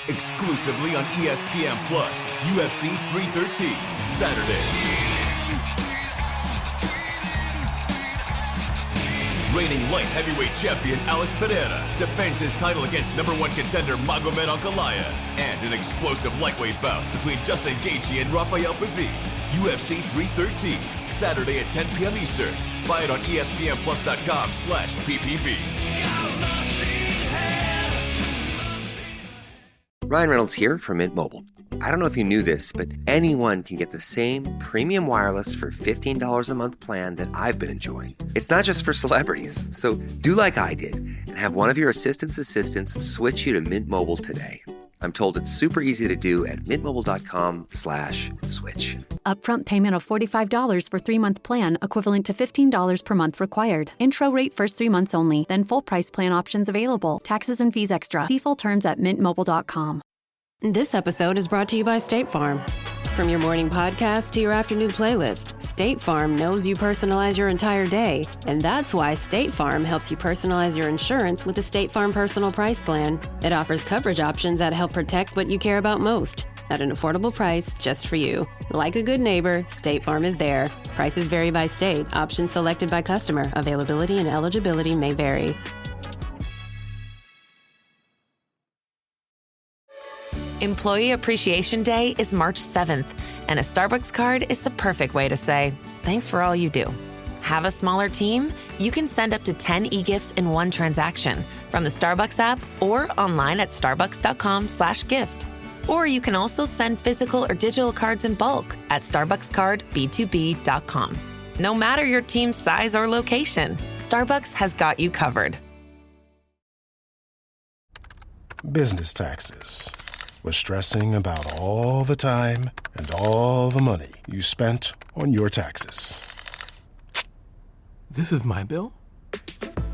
Exclusively on ESPN Plus, UFC 313, Saturday. Reigning light heavyweight champion Alex Pereira defends his title against number one contender Magomed Ankalaev, and an explosive lightweight bout between Justin Gaethje and Rafael Fiziev. UFC 313, Saturday at 10 p.m. Eastern. Buy it on ESPNplus.com/PPV. Ryan Reynolds here from Mint Mobile. I don't know if you knew this, but anyone can get the same premium wireless for $15 a month plan that I've been enjoying. It's not just for celebrities. So do like I did and have one of your assistants switch you to Mint Mobile today. I'm told it's super easy to do at mintmobile.com/switch. Upfront payment of $45 for 3-month plan, equivalent to $15 per month required. Intro rate first 3 months only, then full price plan options available. Taxes and fees extra. See full terms at mintmobile.com. This episode is brought to you by State Farm. From your morning podcast to your afternoon playlist, State Farm knows you personalize your entire day. And that's why State Farm helps you personalize your insurance with the State Farm Personal Price Plan. It offers coverage options that help protect what you care about most at an affordable price just for you. Like a good neighbor, State Farm is there. Prices vary by state. Options selected by customer. Availability and eligibility may vary. Employee Appreciation Day is March 7th, and a Starbucks card is the perfect way to say, thanks for all you do. Have a smaller team? You can send up to 10 e-gifts in one transaction from the Starbucks app or online at starbucks.com/gift. Or you can also send physical or digital cards in bulk at starbuckscardb2b.com. No matter your team's size or location, Starbucks has got you covered. Business taxes. We're stressing about all the time and all the money you spent on your taxes. This is my bill?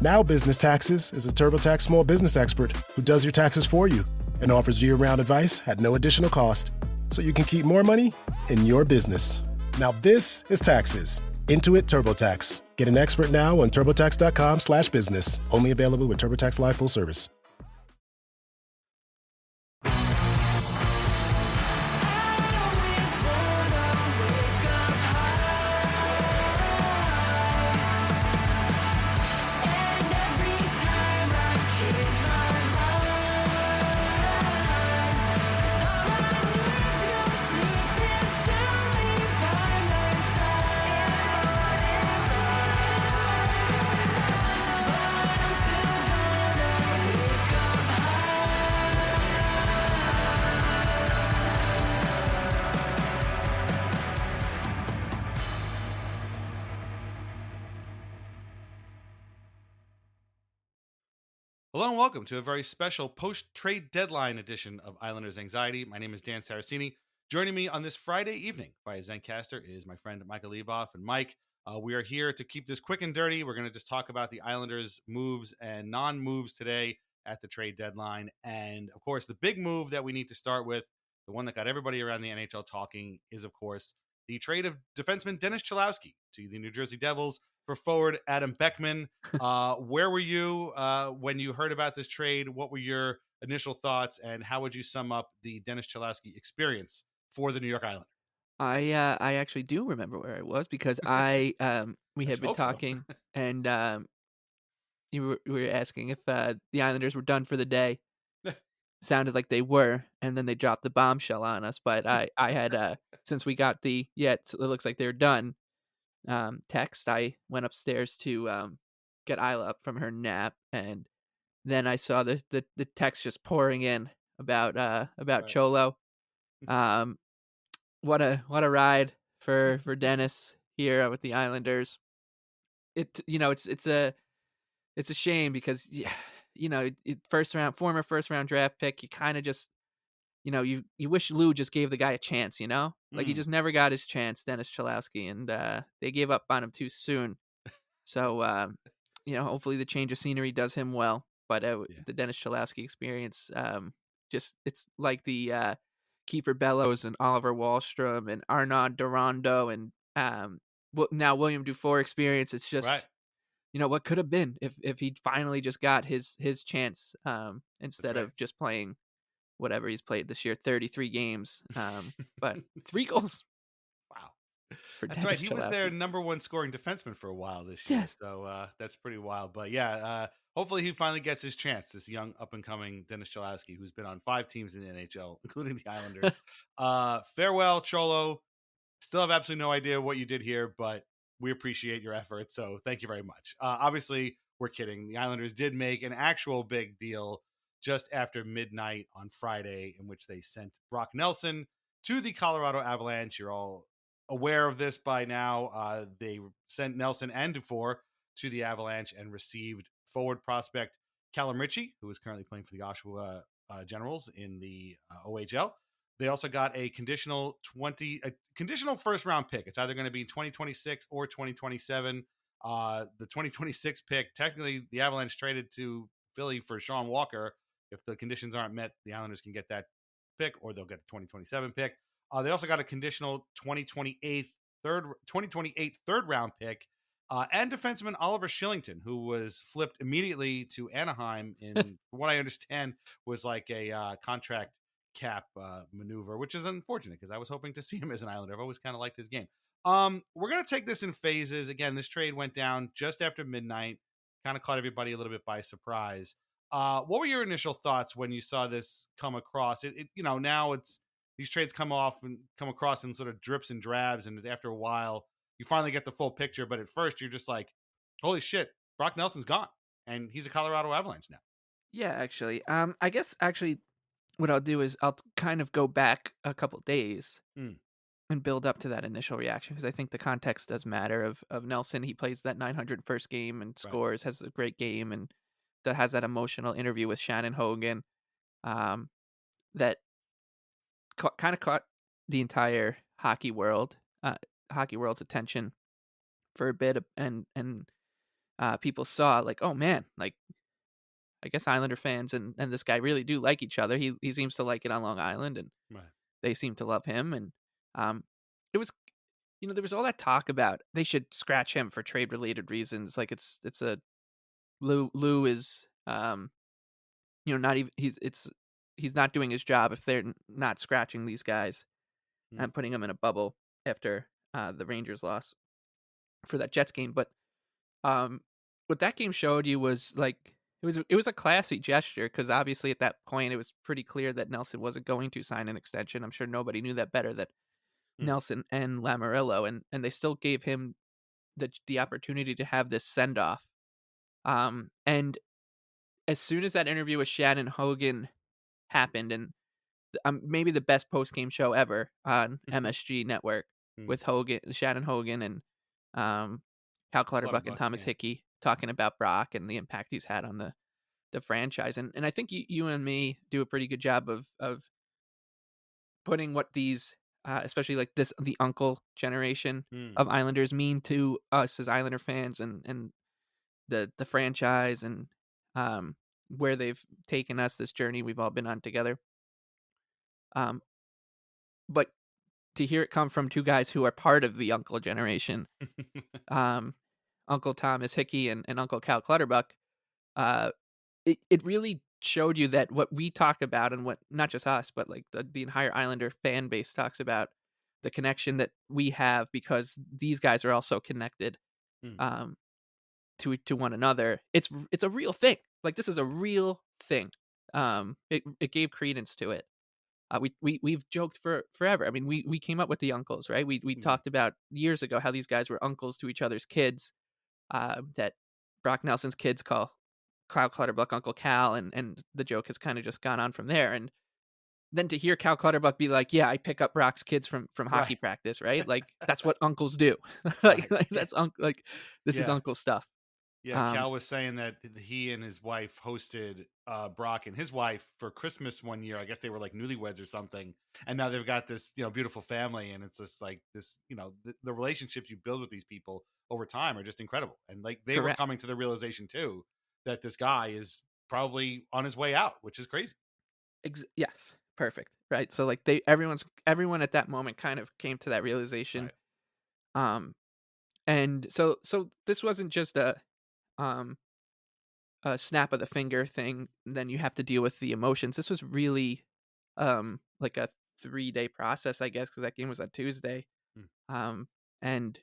Now Business Taxes is a TurboTax small business expert who does your taxes for you and offers year-round advice at no additional cost, so you can keep more money in your business. Now this is taxes. Intuit TurboTax. Get an expert now on turbotax.com/business. Only available with TurboTax Live full service. Hello and welcome to a very special post-trade deadline edition of Islanders Anxiety. My name is Dan Saracini. Joining me on this Friday evening via Zencaster is my friend Michael Leboff. And Mike, we are here to keep this quick and dirty. We're going to just talk about the Islanders' moves and non-moves today at the trade deadline. And, of course, the big move that we need to start with, the one that got everybody around the NHL talking, is, of course, the trade of defenseman Dennis Cholowski to the New Jersey Devils for forward Adam Beckman. Where were you when you heard about this trade? What were your initial thoughts, and how would you sum up the Dennis Cholowski experience for the New York Islanders? I actually do remember where I was because we had been talking, and you were asking if the Islanders were done for the day. Sounded like they were, and then they dropped the bombshell on us. But I had since we got it looks like they're done. Text, I went upstairs to get Isla up from her nap, and then I saw the text just pouring in about right. Cholo. What a ride for Dennis here with the Islanders. It's a shame because former first round draft pick, you kind of just you wish Lou just gave the guy a chance, like he just never got his chance, Dennis Cholowski, and they gave up on him too soon. So, hopefully the change of scenery does him well. But the Dennis Cholowski experience, it's like the Kiefer Bellows and Oliver Wahlstrom and Arnaud Durando and now William Dufour experience. It's just, right. What could have been if he finally just got his chance instead right. of just playing whatever he's played this year, 33 games. But 3 goals Wow. for That's Dennis right. He was their Cholowski. number one scoring defenseman for a while this year. Yes. So that's pretty wild. But yeah, hopefully he finally gets his chance, this young up and coming Dennis Cholowski, who's been on 5 teams in the NHL, including the Islanders. Farewell, Cholo. Still have absolutely no idea what you did here, but we appreciate your efforts. So thank you very much. Obviously, we're kidding. The Islanders did make an actual big deal just after midnight on Friday, in which they sent Brock Nelson to the Colorado Avalanche. You're all aware of this by now. They sent Nelson and Dufour to the Avalanche and received forward prospect Calum Ritchie, who is currently playing for the Oshawa Generals in the OHL. They also got a conditional first round pick. It's either going to be 2026 or 2027. The 2026 pick, technically, the Avalanche traded to Philly for Sean Walker. If the conditions aren't met, the Islanders can get that pick, or they'll get the 2027 pick. They also got a conditional 2028 third round pick, and defenseman Oliver Shillington, who was flipped immediately to Anaheim in, from what I understand, was like a contract cap maneuver, which is unfortunate because I was hoping to see him as an Islander. I've always kind of liked his game. We're going to take this in phases. Again, this trade went down just after midnight, kind of caught everybody a little bit by surprise. What were your initial thoughts when you saw this come across? Now it's these trades come across in sort of drips and drabs, and after a while, you finally get the full picture. But at first, you're just like, "Holy shit, Brock Nelson's gone, and he's a Colorado Avalanche now." Yeah, actually. I guess what I'll do is I'll kind of go back a couple days and build up to that initial reaction, because I think the context does matter of Nelson. He plays that 901st game and scores, has a great game, and has that emotional interview with Shannon Hogan that kind of caught the entire hockey world's attention for a bit, and people saw like, oh man, like I guess Islander fans and this guy really do like each other. He seems to like it on Long Island, and they seem to love him. And it was, there was all that talk about they should scratch him for trade related reasons. Like it's a Lou is not even he's not doing his job if they're not scratching these guys and putting them in a bubble after the Rangers loss for that Jets game. But what that game showed you was like it was a classy gesture, because obviously at that point it was pretty clear that Nelson wasn't going to sign an extension. I'm sure nobody knew that better than Nelson and Lamoriello, and they still gave him the opportunity to have this send off. And as soon as that interview with Shannon Hogan happened, and maybe the best post game show ever on MSG Network with Shannon Hogan, and Cal Clutterbuck and Thomas Hickey talking about Brock and the impact he's had on the franchise. And I think you and me do a pretty good job of putting what these, especially like the uncle generation of Islanders mean to us as Islander fans, and the franchise, and where they've taken us, this journey we've all been on together. But to hear it come from two guys who are part of the uncle generation, Uncle Thomas Hickey and Uncle Cal Clutterbuck, it really showed you that what we talk about, and what not just us, but like the entire Islander fan base talks about, the connection that we have because these guys are also connected to one another. It's a real thing. Like this is a real thing. It gave credence to it. We've joked forever. I mean, we came up with the uncles, right? We talked about years ago how these guys were uncles to each other's kids. That Brock Nelson's kids call Kyle Clutterbuck Uncle Cal, and the joke has kind of just gone on from there. And then to hear Cal Clutterbuck be like, "Yeah, I pick up Brock's kids from hockey practice," right? Like that's what uncles do. like that's this is uncle stuff. Yeah, Cal was saying that he and his wife hosted Brock and his wife for Christmas one year. I guess they were like newlyweds or something, and now they've got this beautiful family, and it's just like this the relationships you build with these people over time are just incredible. And like they were coming to the realization too that this guy is probably on his way out, which is crazy. Yes, perfect, right? So like everyone at that moment kind of came to that realization. And so this wasn't just a snap of the finger thing. Then you have to deal with the emotions. This was really like a 3-day process, I guess, because that game was on Tuesday. And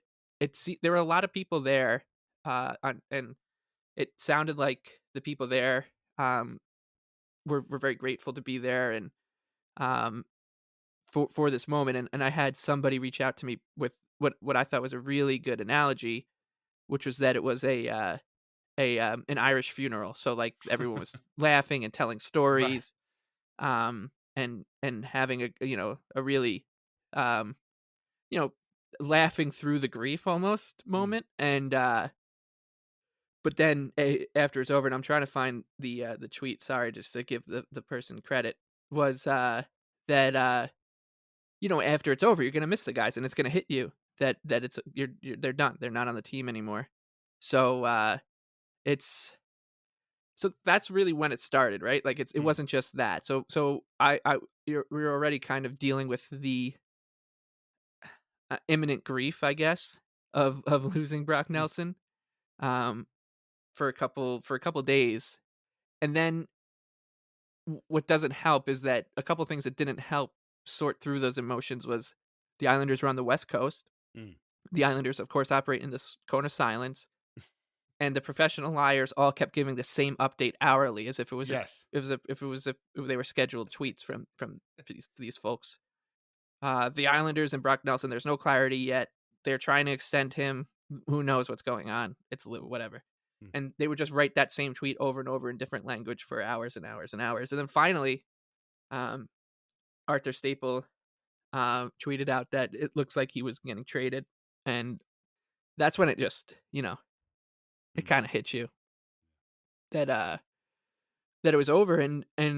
there were a lot of people there, and it sounded like the people there were very grateful to be there, and um, for this moment. And I had somebody reach out to me with what I thought was a really good analogy, which was that it was an Irish funeral. So like everyone was laughing and telling Right. stories, and having a really um, you know laughing through the grief almost moment. And but then after it's over, and I'm trying to find the tweet. Sorry, just to give the person credit, was that after it's over, you're gonna miss the guys, and it's gonna hit you that they're done. They're not on the team anymore. So it's so that's really when it started, right? Like it wasn't just that. So we're already kind of dealing with the imminent grief, I guess, of losing Brock Nelson. Um, for a couple days, and then what doesn't help is that a couple things that didn't help sort through those emotions was the Islanders were on the West Coast. The Islanders, of course, operate in this cone of silence, and the professional liars all kept giving the same update hourly, as if it was if they were scheduled tweets from these folks. The Islanders and Brock Nelson, there's no clarity yet. They're trying to extend him. Who knows what's going on? It's whatever. And they would just write that same tweet over and over in different language for hours and hours and hours. And then finally, Arthur Staple tweeted out that it looks like he was getting traded. And that's when it just, it kind of hits you that that it was over. And I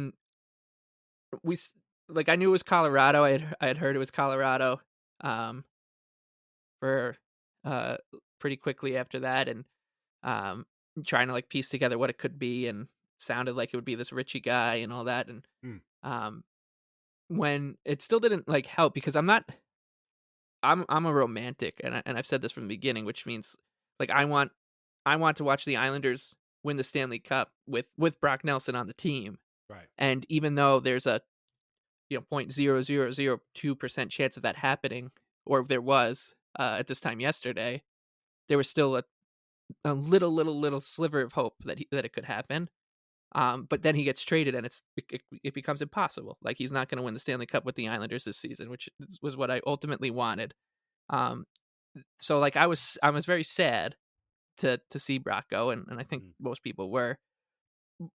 knew it was Colorado. I had heard it was Colorado for pretty quickly after that, and trying to like piece together what it could be, and sounded like it would be this Ritchie guy and all that. And when it still didn't like help, because I'm a romantic, and I've said this from the beginning, which means like I want to watch the Islanders win the Stanley Cup with Brock Nelson on the team. Right. And even though there's a 0.0002% chance of that happening, or there was at this time yesterday, there was still a little sliver of hope that it could happen. But then he gets traded, and it becomes impossible. Like he's not going to win the Stanley Cup with the Islanders this season, which was what I ultimately wanted. So like I was very sad to see Brock go, and I think most people were.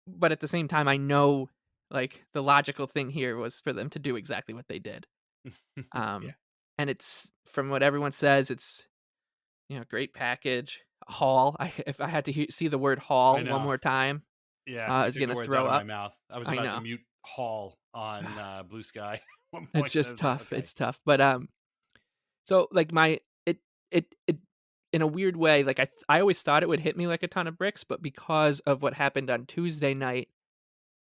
But at the same time, I know like the logical thing here was for them to do exactly what they did. And it's, from what everyone says, it's great package. Haul. If I had to see the word haul one more time, I was gonna throw up. My mouth. I was about to mute Hall on Blue Sky. It's just tough. Okay. It's tough. But so like it in a weird way, like I always thought it would hit me like a ton of bricks, but because of what happened on Tuesday night,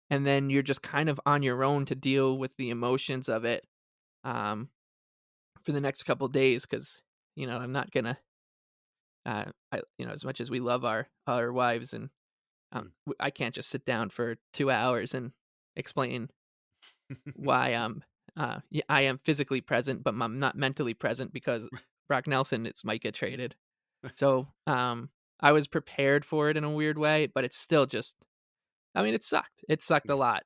and then you're just kind of on your own to deal with the emotions of it, for the next couple days, because I'm not gonna. As much as we love our wives, and I can't just sit down for 2 hours and explain why I am physically present, but I'm not mentally present because Brock Nelson might get traded. So I was prepared for it in a weird way, but it's still just, it sucked. It sucked a lot.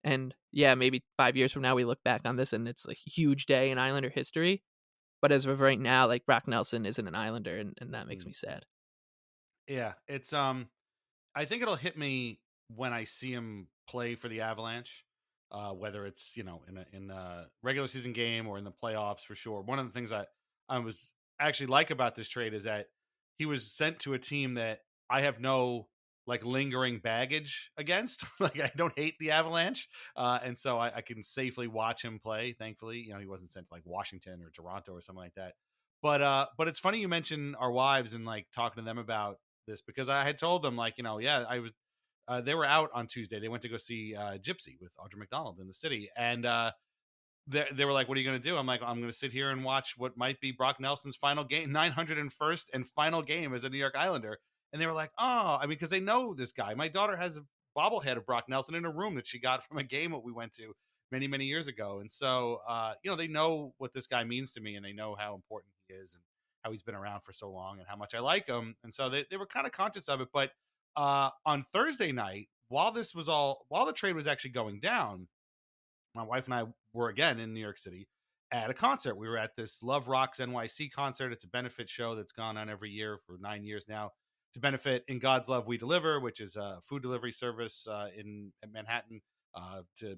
And yeah, maybe 5 years from now we look back on this and it's a huge day in Islander history. But as of right now, like Brock Nelson isn't an Islander, and that makes me sad. Yeah, it's I think it'll hit me when I see him play for the Avalanche, whether it's in a regular season game or in the playoffs for sure. One of the things I was actually like about this trade is that he was sent to a team that I have no like lingering baggage against. Like I don't hate the Avalanche. And so I can safely watch him play. Thankfully, he wasn't sent to like Washington or Toronto or something like that. But it's funny you mentioned our wives and like talking to them about this, because I had told them like, I was, they were out on Tuesday. They went to go see Gypsy with Audra McDonald in the city. And they were like, what are you going to do? I'm like, I'm going to sit here and watch what might be Brock Nelson's final game, 901st and final game as a New York Islander. And they were like, oh, because they know this guy. My daughter has a bobblehead of Brock Nelson in a room that she got from a game that we went to. many, many years ago. And so, they know what this guy means to me, and they know how important he is and how he's been around for so long and how much I like him. And so they were kind of conscious of it. But on Thursday night, while the trade was actually going down, my wife and I were again in New York City at a concert. We were at this Love Rocks NYC concert. It's a benefit show that's gone on every year for 9 years now to benefit In God's Love We Deliver, which is a food delivery service in Manhattan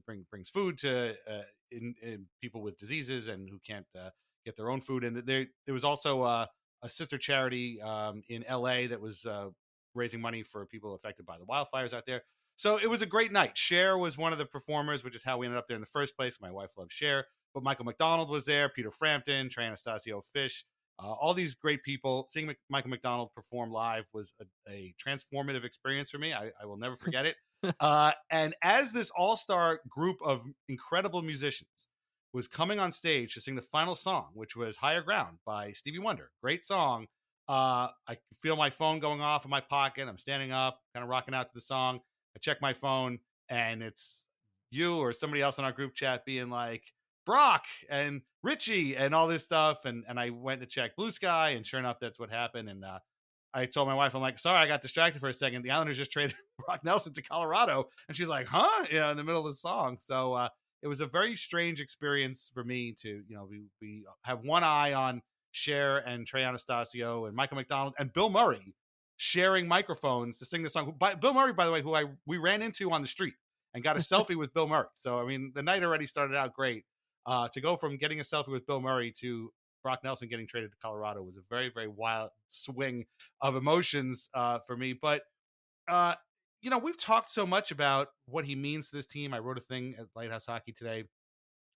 brings food to in people with diseases and who can't get their own food. And there was also a sister charity in LA that was raising money for people affected by the wildfires out there. So it was a great night. Cher was one of the performers, which is how we ended up there in the first place. My wife loves Cher, but Michael McDonald was there, Peter Frampton, Trey Anastasio Fish, all these great people. Seeing Michael McDonald perform live was a transformative experience for me. I will never forget it. And as this all-star group of incredible musicians was coming on stage to sing the final song, which was Higher Ground by Stevie Wonder, great song. I feel my phone going off in my pocket. I'm standing up, kind of rocking out to the song. I check my phone, and it's you or somebody else in our group chat being like, Brock and Richie and all this stuff. And I went to check Blue Sky, and sure enough, that's what happened. And I told my wife, I'm like, sorry, I got distracted for a second. The Islanders just traded Brock Nelson to Colorado. And she's like, huh? In the middle of the song. So it was a very strange experience for me to, we have one eye on Cher and Trey Anastasio and Michael McDonald and Bill Murray sharing microphones to sing the song. Bill Murray, by the way, who we ran into on the street and got a selfie with Bill Murray. So, I mean, the night already started out great. To go from getting a selfie with Bill Murray to Brock Nelson getting traded to Colorado was a very, very wild swing of emotions for me. But, we've talked so much about what he means to this team. I wrote a thing at Lighthouse Hockey today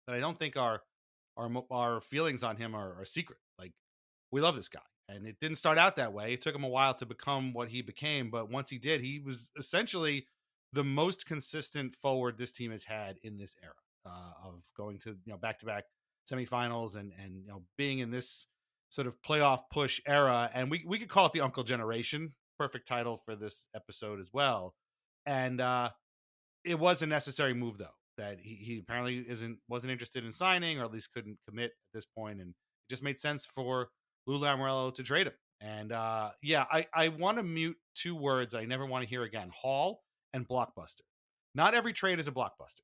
that I don't think our feelings on him are a secret. Like, we love this guy. And it didn't start out that way. It took him a while to become what he became. But once he did, he was essentially the most consistent forward this team has had in this era of going to, back-to-back semifinals and being in this sort of playoff push era. And we could call it the Uncle Generation. Perfect title for this episode as well. And it was a necessary move, though, that he apparently wasn't interested in signing, or at least couldn't commit at this point. And it just made sense for Lou Lamoriello to trade him. And I want to mute two words I never want to hear again: haul and blockbuster. Not every trade is a blockbuster,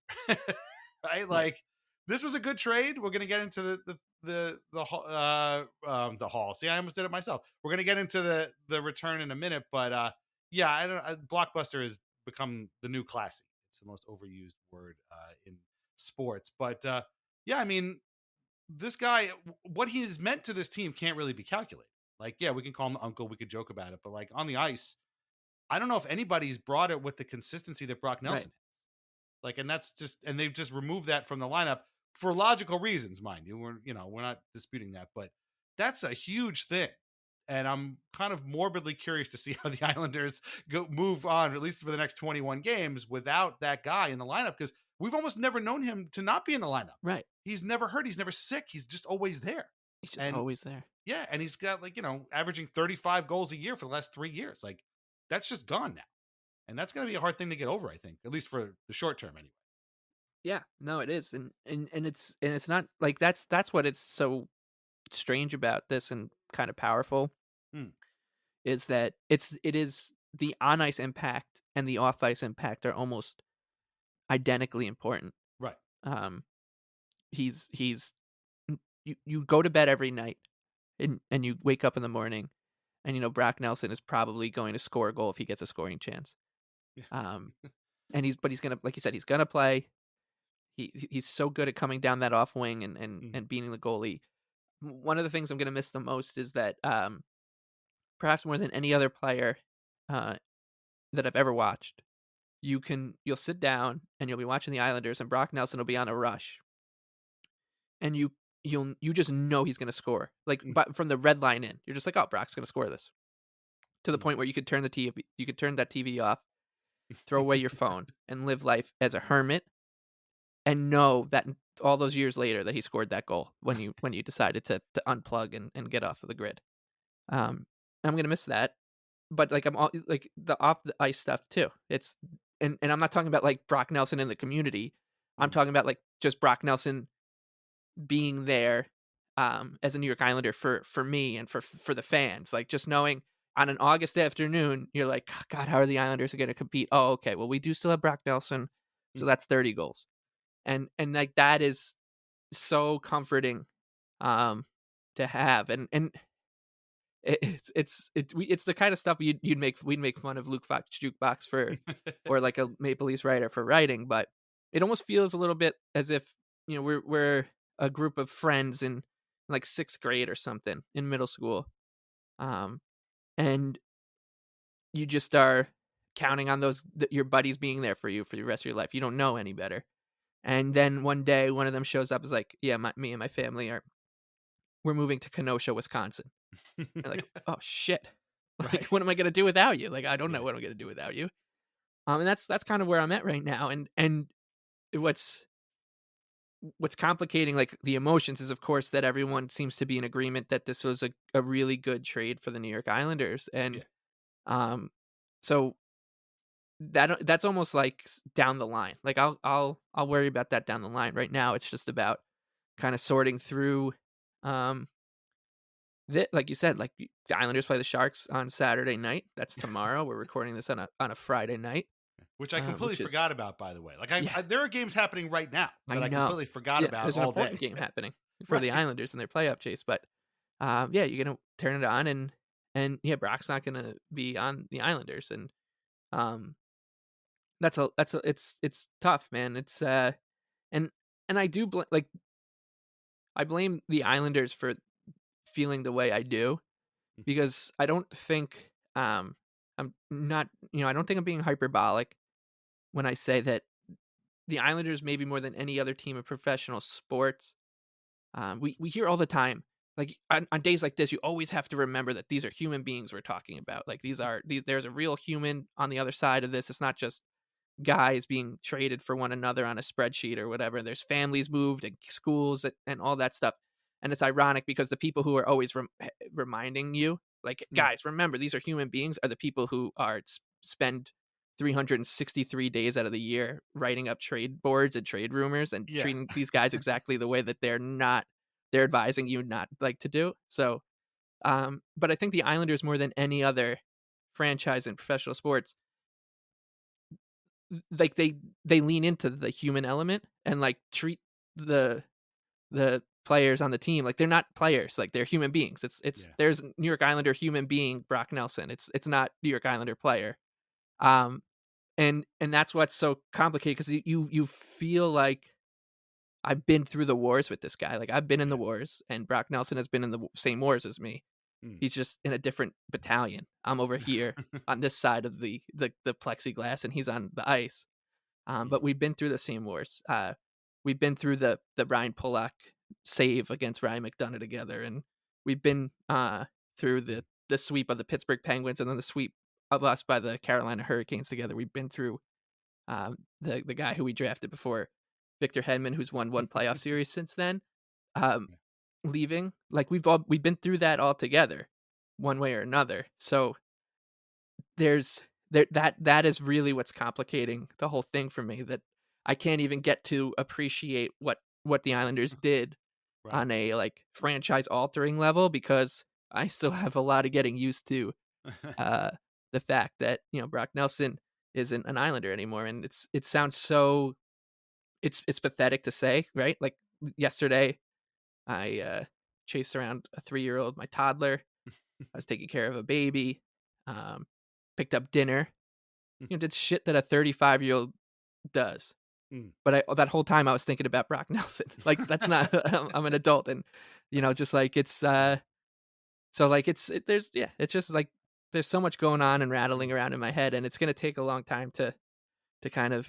right? Like, this was a good trade. We're going to get into the haul. See, I almost did it myself. We're going to get into the return in a minute, but blockbuster has become the new classy. It's the most overused word in sports, but I mean, this guy, what he's meant to this team can't really be calculated. Like, yeah, we can call him uncle, we could joke about it, but like on the ice, I don't know if anybody's brought it with the consistency that Brock Nelson has. Like, and they've just removed that from the lineup for logical reasons, mind you. We're not disputing that, but that's a huge thing. And I'm kind of morbidly curious to see how the Islanders move on, at least for the next 21 games, without that guy in the lineup, because we've almost never known him to not be in the lineup. Right. He's never hurt. He's never sick. He's just always there. He's just always there. Yeah. And he's got averaging 35 goals a year for the last 3 years. Like, that's just gone now. And that's going to be a hard thing to get over, I think, at least for the short term anyway. Yeah, no, it is. And it's not like that's what it's so strange about this and kind of powerful is that it is the on ice impact and the off ice impact are almost identically important. Right. He's you go to bed every night and you wake up in the morning and Brock Nelson is probably going to score a goal if he gets a scoring chance. And he's gonna, like you said, he's gonna play. He's so good at coming down that off wing and beating the goalie. One of the things I'm gonna miss the most is that perhaps more than any other player that I've ever watched, you'll sit down and you'll be watching the Islanders and Brock Nelson will be on a rush, and you just know he's gonna score. Like, but from the red line in, you're just like, oh, Brock's gonna score this. To the point where you could turn that TV off, throw away your phone, and live life as a hermit, and know that all those years later that he scored that goal when you decided to unplug and get off of the grid. I'm gonna miss that, but like I'm all like the off the ice stuff too. It's and I'm not talking about like Brock Nelson in the community. I'm talking about like just Brock Nelson being there as a New York Islander for me and for the fans. Like just knowing on an August afternoon, you're like, God, how are the Islanders going to compete? Oh, okay. Well, we do still have Brock Nelson, so that's 30 goals, and like that is so comforting to have, and it's the kind of stuff we'd make fun of Luke Fox Jukebox for, or like a Maple Leafs writer for writing, but it almost feels a little bit as if we're a group of friends in like 6th grade or something in middle school, and you just are counting on your buddies being there for you for the rest of your life. You don't know any better, and then one day one of them shows up is like, yeah, me and my family we're moving to Kenosha, Wisconsin. You're like, oh shit. Like, Right. what am I gonna do without you? Like, I don't know what I'm gonna do without you. And that's kind of where I'm at right now. And what's complicating like the emotions is of course that everyone seems to be in agreement that this was a really good trade for the New York Islanders. And so that's almost like down the line. Like I'll worry about that down the line. Right now it's just about kind of sorting through like you said, like the Islanders play the Sharks on Saturday night. That's tomorrow. We're recording this on a Friday night, which I completely forgot about, by the way. Like Yeah. there are games happening right now that I know. completely forgot about There's an all important day. game happening for the Islanders in their playoff chase, but yeah, you're gonna turn it on and yeah, Brock's not gonna be on the Islanders, and it's tough, man. It's and I do I blame the Islanders for feeling the way I do, because I don't think I'm not I don't think I'm being hyperbolic when I say that the Islanders, maybe more than any other team in professional sports, we hear all the time, like on days like this, you always have to remember that these are human beings we're talking about. Like there's a real human on the other side of this. It's not just guys being traded for one another on a spreadsheet or whatever. There's families moved and schools and all that stuff. And it's ironic because the people who are always reminding you, like, guys, remember, these are human beings, are the people who spend 363 days out of the year writing up trade boards and trade rumors and treating these guys exactly the way that they're advising you not like to do. So, but I think the Islanders, more than any other franchise in professional sports, like they lean into the human element and like treat the players on the team like they're not players, like they're human beings. There's New York Islander human being Brock Nelson. It's not New York Islander player. And that's what's so complicated, because you feel like I've been through the wars with this guy. Like I've been in the wars, and Brock Nelson has been in the same wars as me. He's just in a different battalion. I'm over here on this side of the plexiglass, and he's on the ice. But we've been through the same wars. We've been through the Ryan Pulock save against Ryan McDonough together, and we've been through the sweep of the Pittsburgh Penguins, and then the sweep of us by the Carolina Hurricanes together. We've been through the guy who we drafted before Victor Hedman, who's won one playoff series since then, leaving. Like we've been through that all together, one way or another. So that is really what's complicating the whole thing for me, that I can't even get to appreciate what the Islanders did on a like franchise altering level, because I still have a lot of getting used to the fact that Brock Nelson isn't an Islander anymore. And it sounds so it's pathetic to say, right? Like yesterday I chased around a 3-year-old, my toddler. I was taking care of a baby, picked up dinner, did shit that a 35-year-old does. But that whole time I was thinking about Brock Nelson. Like that's not I'm an adult, and just like it's so like there's just like there's so much going on and rattling around in my head, and it's going to take a long time to kind of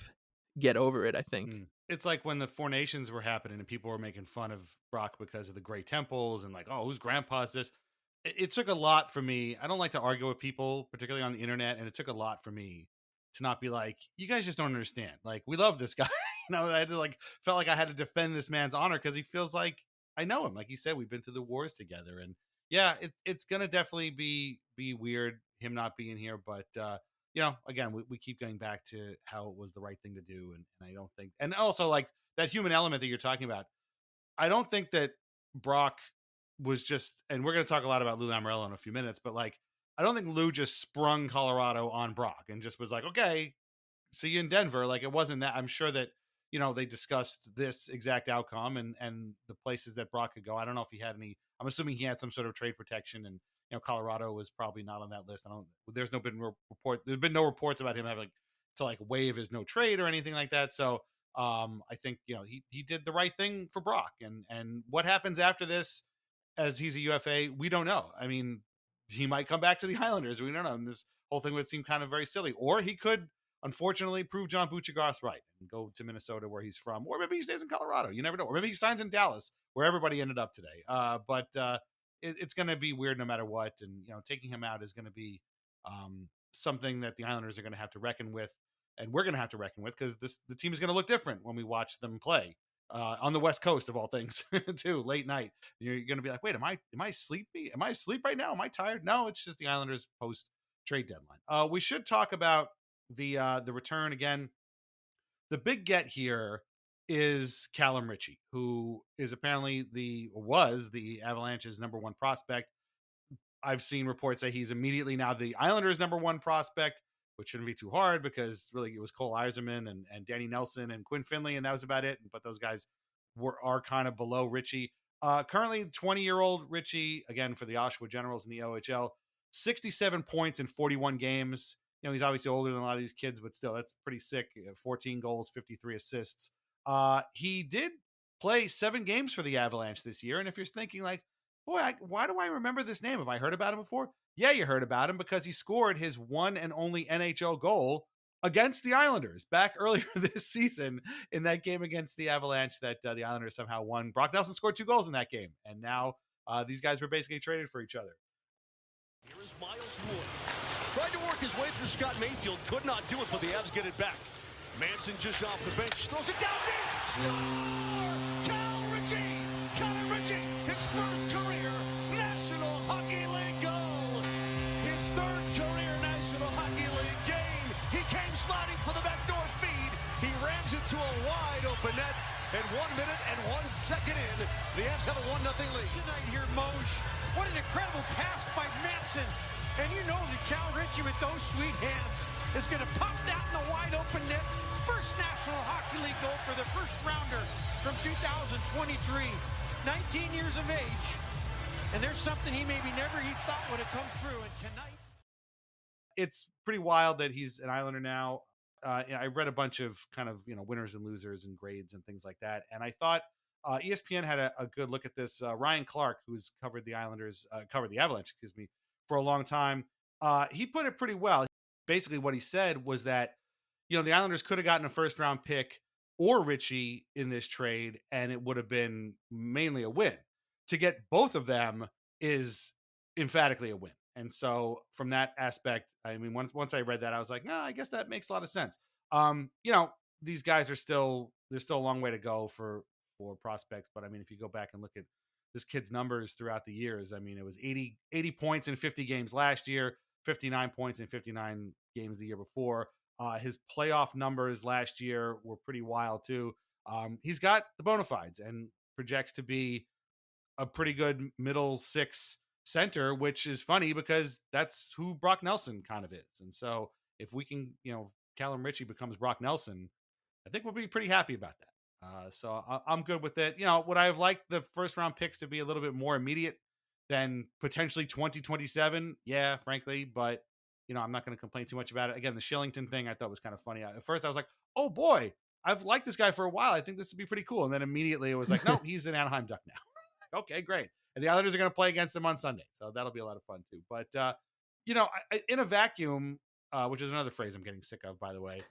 get over it, I think. It's like when the Four Nations were happening and people were making fun of Brock because of the Great Temples and like, oh, whose grandpa is this? It took a lot for me. I don't like to argue with people, particularly on the internet, and it took a lot for me to not be like, you guys just don't understand. Like, we love this guy. I had to felt like I had to defend this man's honor because he feels like I know him. Like you said, we've been through the wars together, and yeah, it's gonna definitely be weird him not being here. But again, we keep going back to how it was the right thing to do. And I don't think, and also like that human element that you're talking about, I don't think that Brock was just, and we're going to talk a lot about Lou Lamoriello in a few minutes, but like, I don't think Lou just sprung Colorado on Brock and just was like, okay, see you in Denver. Like, it wasn't that. I'm sure that, they discussed this exact outcome and the places that Brock could go. I don't know if he had any, I'm assuming he had some sort of trade protection, and, Colorado was probably not on that list. There's been no reports about him having to like waive his no trade or anything like that. So I think, he did the right thing for Brock, and what happens after this, as he's a UFA, we don't know. I mean, he might come back to the Islanders. We don't know. And this whole thing would seem kind of very silly, or he could, unfortunately, prove John Buccigross right and go to Minnesota, where he's from, or maybe he stays in Colorado. You never know. Or maybe he signs in Dallas, where everybody ended up today. But it's going to be weird no matter what. And, taking him out is going to be something that the Islanders are going to have to reckon with. And we're going to have to reckon with, because the team is going to look different when we watch them play on the West Coast of all things, too, late night. You're going to be like, wait, am I sleepy? Am I asleep right now? Am I tired? No, it's just the Islanders post trade deadline. We should talk about the return again. The big get here is Calum Ritchie, who is apparently was the Avalanche's number one prospect. I've seen reports that he's immediately now the Islanders' number one prospect, which shouldn't be too hard, because really it was Cole Eiserman and Danny Nelson and Quinn Finley, and that was about it. But those guys are kind of below Ritchie. Currently 20-year-old Ritchie, again for the Oshawa Generals in the OHL, 67 points in 41 games. He's obviously older than a lot of these kids, but still, that's pretty sick. 14 goals, 53 assists. He did play 7 games for the Avalanche this year. And if you're thinking like, boy, why do I remember this name? Have I heard about him before? Yeah, you heard about him because he scored his one and only NHL goal against the Islanders back earlier this season in that game against the Avalanche that the Islanders somehow won. Brock Nelson scored 2 goals in that game. And now these guys were basically traded for each other. Here is Miles Wood. Tried to work his way through Scott Mayfield. Could not do it, but the Avs get it back. Manson just off the bench. Throws it down deep. Score! Calum Ritchie! Calum Ritchie! His first career National Hockey League goal! His 3rd career National Hockey League game. He came sliding for the backdoor feed. He rams it to a wide open net. And 1 minute and 1 second in, the Avs have a 1-0 lead. Tonight here, Moj. What an incredible pass by Manson. And you know that Cal Ritchie with those sweet hands is going to pop that in the wide open net. First National Hockey League goal for the first rounder from 2023. 19 years of age. And there's something he thought would have come true. And tonight. It's pretty wild that he's an Islander now. I read a bunch of kind of, winners and losers and grades and things like that. And I thought ESPN had a good look at this. Ryan Clark, who's covered the Avalanche, for a long time. He put it pretty well. Basically what he said was that, the Islanders could have gotten a 1st round pick or Ritchie in this trade, and it would have been mainly a win. To get both of them is emphatically a win. And so from that aspect, I mean, once I read that, I was like, I guess that makes a lot of sense. These guys there's still a long way to go for prospects. But I mean, if you go back and look at this kid's numbers throughout the years, I mean, it was 80 points in 50 games last year, 59 points in 59 games the year before. His playoff numbers last year were pretty wild too. He's got the bona fides and projects to be a pretty good middle 6 center, which is funny because that's who Brock Nelson kind of is. And so if we can, Calum Ritchie becomes Brock Nelson, I think we'll be pretty happy about that. So I'm good with it. Would I have liked the 1st round picks to be a little bit more immediate than potentially 2027? Yeah, frankly, but I'm not going to complain too much about it. Again, the Shillington thing I thought was kind of funny. At first I was like, oh boy, I've liked this guy for a while. I think this would be pretty cool. And then immediately it was like, no, he's an Anaheim Duck now. Okay, great. And the Islanders are going to play against them on Sunday. So that'll be a lot of fun too. But, in a vacuum, which is another phrase I'm getting sick of, by the way,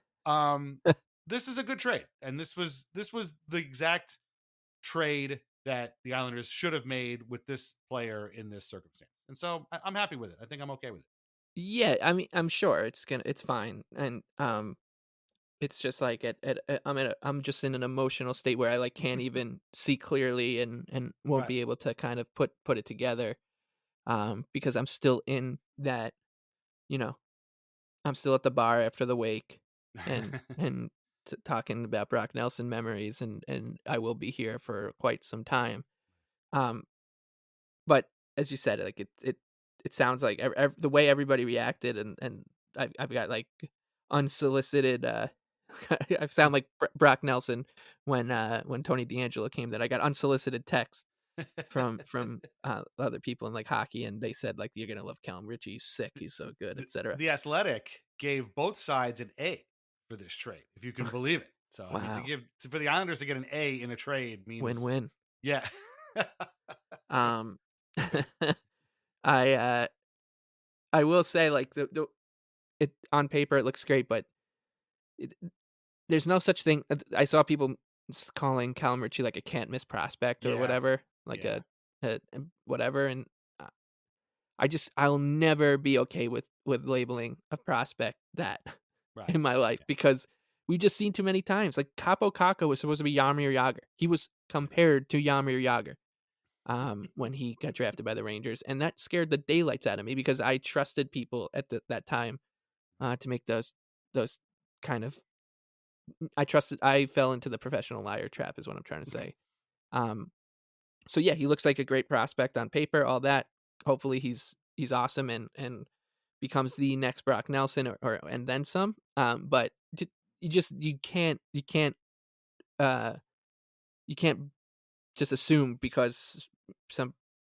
this is a good trade. And this was the exact trade that the Islanders should have made with this player in this circumstance. And so I'm happy with it. I think I'm okay with it. Yeah, I mean, I'm sure it's fine. And it's just like I'm just in an emotional state where I like can't even see clearly and won't be able to kind of put it together, because I'm still in that, I'm still at the bar after the wake, and talking about Brock Nelson memories, and I will be here for quite some time. Um, but as you said, like it sounds like the way everybody reacted, and I've got like unsolicited. I sound like Brock Nelson when Tony D'Angelo came. That I got unsolicited text from other people in like hockey, and they said like, you're gonna love Calum Ritchie. He's sick. He's so good, etc. The Athletic gave both sides an A for this trade, if you can believe it. So I mean, Wow. for the Islanders to get an A in a trade means Win-win. Yeah. Um, I will say like it on paper it looks great, but it, there's no such thing. I saw people calling Calum Ritchie like a can't miss prospect or Yeah. whatever, like Yeah. a whatever, and I'll never be okay with labeling a prospect that Right. in my life, because we just seen too many times. Like Capo Caco was supposed to be Jaromir Jagr. He was compared to Jaromir Jagr when he got drafted by the Rangers, and that scared the daylights out of me because I trusted people at that time to make those kind of. I fell into the professional liar trap, is what I'm trying to say. So yeah, he looks like a great prospect on paper, all that. Hopefully he's awesome and becomes the next Brock Nelson or and then some. But you can't just assume because some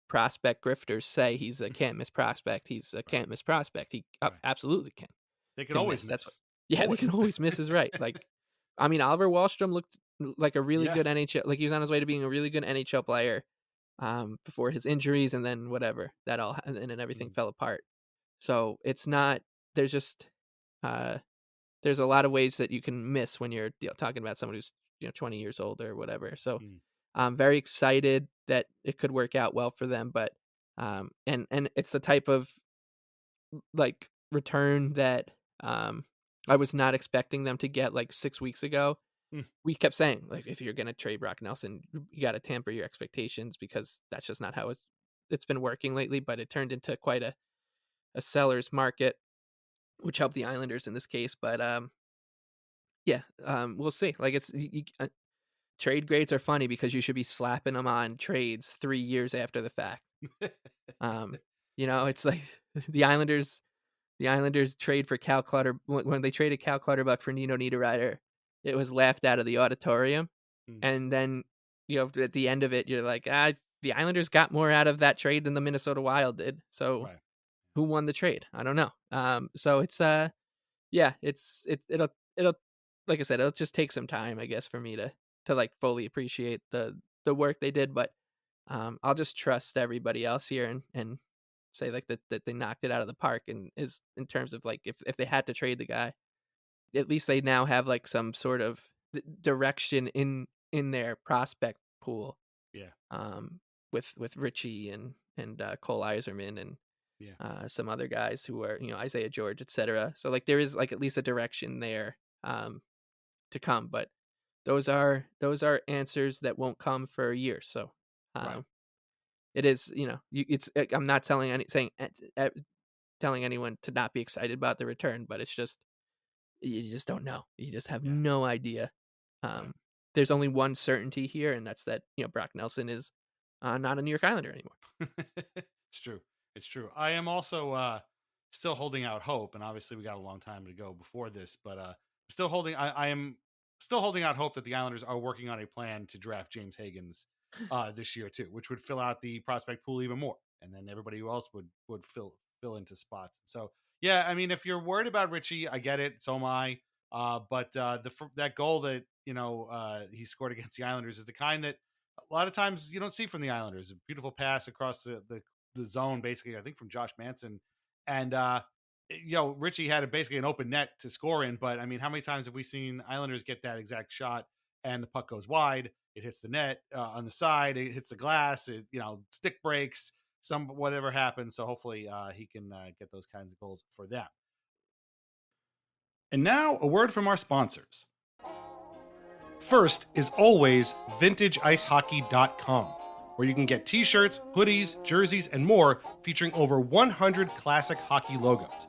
prospect grifters say he's a can't miss prospect. He's a can't miss prospect. He absolutely can. They can always miss. That's what, yeah, always. They can always miss is right. Like, I mean, Oliver Wahlstrom looked like a really good NHL. Like he was on his way to being a really good NHL player before his injuries, and then whatever that all and then everything fell apart. So it's not. There's just there's a lot of ways that you can miss when you're talking about someone who's 20 years old or whatever. So I'm very excited that it could work out well for them. But and it's the type of like return that I was not expecting them to get like 6 weeks ago. We kept saying, like, if you're going to trade Brock Nelson, you got to temper your expectations because that's just not how it's been working lately. But it turned into quite a seller's market, which helped the Islanders in this case. But we'll see. Like trade grades are funny because you should be slapping them on trades 3 years after the fact. It's like the Islanders trade for Cal Clutter when they traded Cal Clutterbuck for Nino Niederreiter. It was laughed out of the auditorium, and then at the end of it, you're like, the Islanders got more out of that trade than the Minnesota Wild did. So, who won the trade? I don't know. So it's it'll like I said, it'll just take some time, I guess, for me to like fully appreciate the work they did, but I'll just trust everybody else here and say like that they knocked it out of the park, and is in terms of like if they had to trade the guy, at least they now have like some sort of direction in their prospect pool. With Ritchie and Cole Eiserman and some other guys who are Isaiah George, etc. So like there is like at least a direction there to come, but those are answers that won't come for years. So it is I'm not telling anyone to not be excited about the return, but it's just you just don't know. You just have no idea. There's only one certainty here, and that's that Brock Nelson is not a New York Islander anymore. It's true. I am also still holding out hope, and obviously we got a long time to go before this, but I am still holding out hope that the Islanders are working on a plan to draft James Higgins this year too, which would fill out the prospect pool even more, and then everybody else would fill into spots. So yeah, I mean, if you're worried about Ritchie, I get it. So am I. But that goal that he scored against the Islanders is the kind that a lot of times you don't see from the Islanders. A beautiful pass across the zone, basically, I think from Josh Manson, and Ritchie had basically an open net to score in. But I mean, how many times have we seen Islanders get that exact shot and the puck goes wide? It hits the net on the side. It hits the glass. It stick breaks. Whatever happens. So hopefully he can get those kinds of goals for them. And now a word from our sponsors. First is always VintageIceHockey.com, where you can get t-shirts, hoodies, jerseys, and more featuring over 100 classic hockey logos.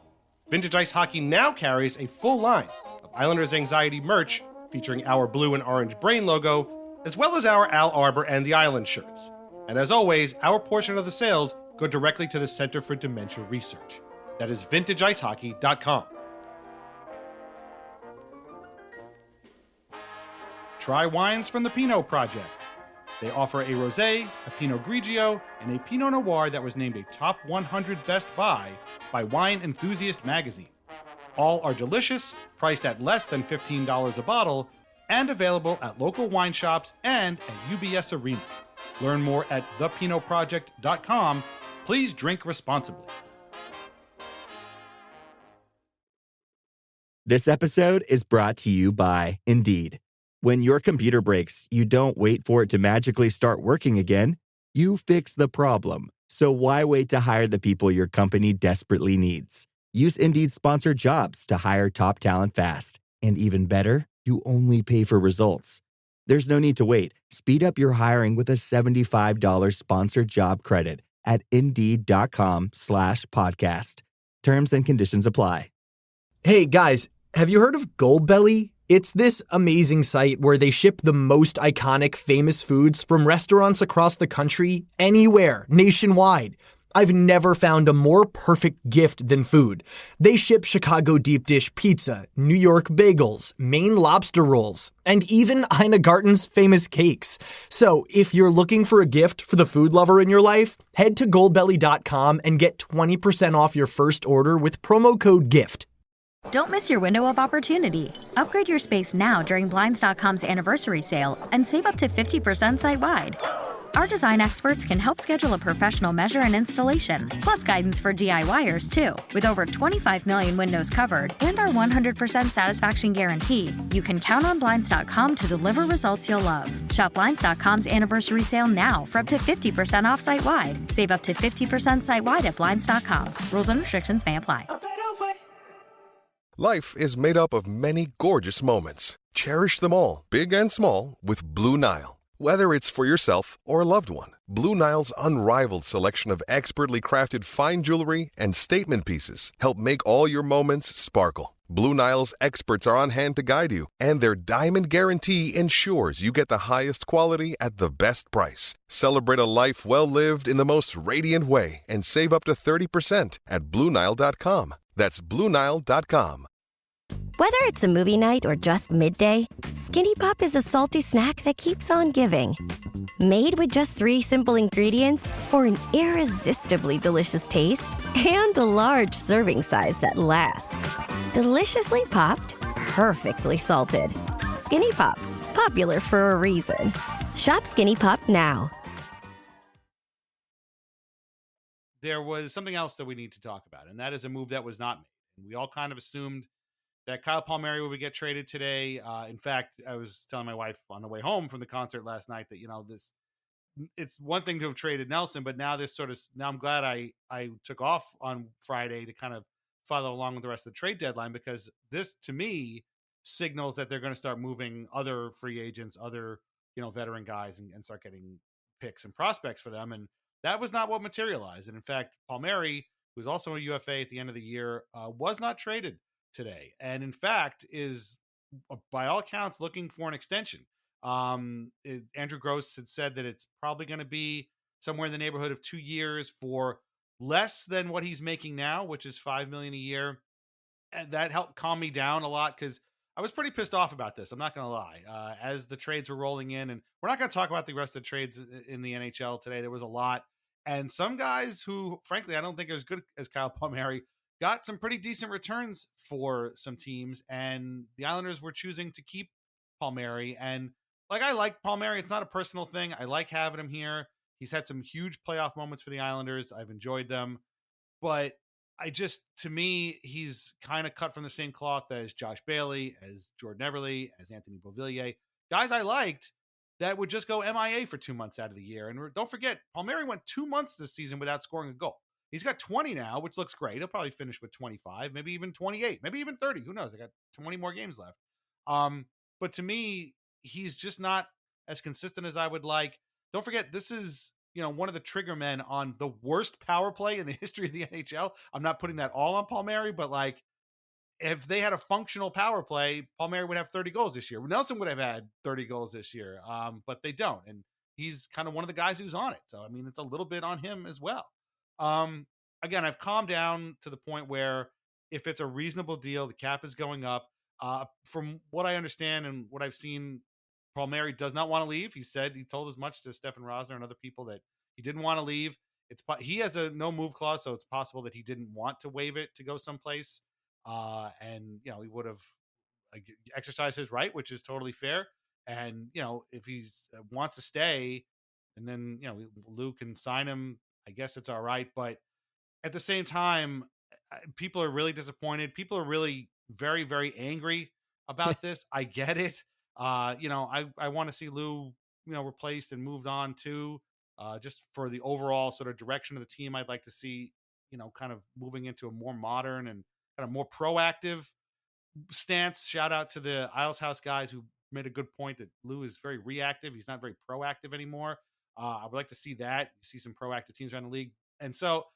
Vintage Ice Hockey now carries a full line of Islanders Anxiety merch featuring our blue and orange brain logo, as well as our Al Arbor and the Island shirts. And as always, our portion of the sales go directly to the Center for Dementia Research. That is vintageicehockey.com. Try wines from the Pinot Project. They offer a Rosé, a Pinot Grigio, and a Pinot Noir that was named a Top 100 Best Buy by Wine Enthusiast magazine. All are delicious, priced at less than $15 a bottle, and available at local wine shops and at UBS Arena. Learn more at thepinotproject.com. Please drink responsibly. This episode is brought to you by Indeed. When your computer breaks, you don't wait for it to magically start working again. You fix the problem. So why wait to hire the people your company desperately needs? Use Indeed's sponsored jobs to hire top talent fast. And even better, you only pay for results. There's no need to wait. Speed up your hiring with a $75 sponsored job credit at Indeed.com/podcast. Terms and conditions apply. Hey guys, have you heard of Goldbelly? It's this amazing site where they ship the most iconic famous foods from restaurants across the country, anywhere, nationwide. I've never found a more perfect gift than food. They ship Chicago deep dish pizza, New York bagels, Maine lobster rolls, and even Ina Garten's famous cakes. So if you're looking for a gift for the food lover in your life, head to goldbelly.com and get 20% off your first order with promo code GIFT. Don't miss your window of opportunity. Upgrade your space now during Blinds.com's anniversary sale and save up to 50% site-wide. Our design experts can help schedule a professional measure and installation, plus guidance for DIYers too. With over 25 million windows covered and our 100% satisfaction guarantee, you can count on Blinds.com to deliver results you'll love. Shop Blinds.com's anniversary sale now for up to 50% off site-wide. Save up to 50% site-wide at Blinds.com. Rules and restrictions may apply. Life is made up of many gorgeous moments. Cherish them all, big and small, with Blue Nile. Whether it's for yourself or a loved one, Blue Nile's unrivaled selection of expertly crafted fine jewelry and statement pieces help make all your moments sparkle. Blue Nile's experts are on hand to guide you, and their diamond guarantee ensures you get the highest quality at the best price. Celebrate a life well lived in the most radiant way and save up to 30% at BlueNile.com. That's BlueNile.com. Whether it's a movie night or just midday, Skinny Pop is a salty snack that keeps on giving. Made with just 3 simple ingredients for an irresistibly delicious taste and a large serving size that lasts. Deliciously popped, perfectly salted. Skinny Pop, popular for a reason. Shop Skinny Pop now. There was something else that we need to talk about, and that is a move that was not made. And we all kind of assumed that Kyle Palmieri would get traded today. In fact, I was telling my wife on the way home from the concert last night that, it's one thing to have traded Nelson, but now now I'm glad I took off on Friday to kind of follow along with the rest of the trade deadline, because this to me signals that they're going to start moving other free agents, other, veteran guys and start getting picks and prospects for them. And that was not what materialized. And in fact, Palmieri, who's also a UFA at the end of the year, was not traded today. And in fact, is by all accounts looking for an extension. Andrew Gross had said that it's probably going to be somewhere in the neighborhood of 2 years for less than what he's making now, which is $5 million a year. And that helped calm me down a lot, because I was pretty pissed off about this. I'm not going to lie. As the trades were rolling in, and we're not going to talk about the rest of the trades in the NHL today. There was a lot. And some guys who, frankly, I don't think are as good as Kyle Palmieri got some pretty decent returns for some teams. And the Islanders were choosing to keep Palmieri. And I like Palmieri. It's not a personal thing. I like having him here. He's had some huge playoff moments for the Islanders. I've enjoyed them. But to me, he's kind of cut from the same cloth as Josh Bailey, as Jordan Eberle, as Anthony Beauvillier. Guys I liked that would just go MIA for 2 months out of the year. And don't forget, Palmieri went 2 months this season without scoring a goal. He's got 20 now, which looks great. He'll probably finish with 25, maybe even 28, maybe even 30. Who knows? I got 20 more games left. But to me, he's just not as consistent as I would like. Don't forget, this is one of the trigger men on the worst power play in the history of the NHL. I'm not putting that all on Palmieri, but like, if they had a functional power play, Palmieri would have 30 goals this year. Nelson would have had 30 goals this year, but they don't. And he's kind of one of the guys who's on it. So, I mean, it's a little bit on him as well. Again, I've calmed down to the point where if it's a reasonable deal, the cap is going up. From what I understand and what I've seen, Palmieri does not want to leave. He told as much to Stefan Rosner and other people that he didn't want to leave. He has a no move clause, so it's possible that he didn't want to waive it to go someplace. And he would have exercised his right, which is totally fair. And if he wants to stay, and then Lou can sign him, I guess it's all right. But at the same time, people are really disappointed. People are really very, very angry about this. I get it. I want to see Lou replaced and moved on too. Just for the overall sort of direction of the team, I'd like to see kind of moving into a more modern and kind of more proactive stance. Shout out to the Isles House guys who made a good point that Lou is very reactive. He's not very proactive anymore. I would like to see that. See some proactive teams around the league. And so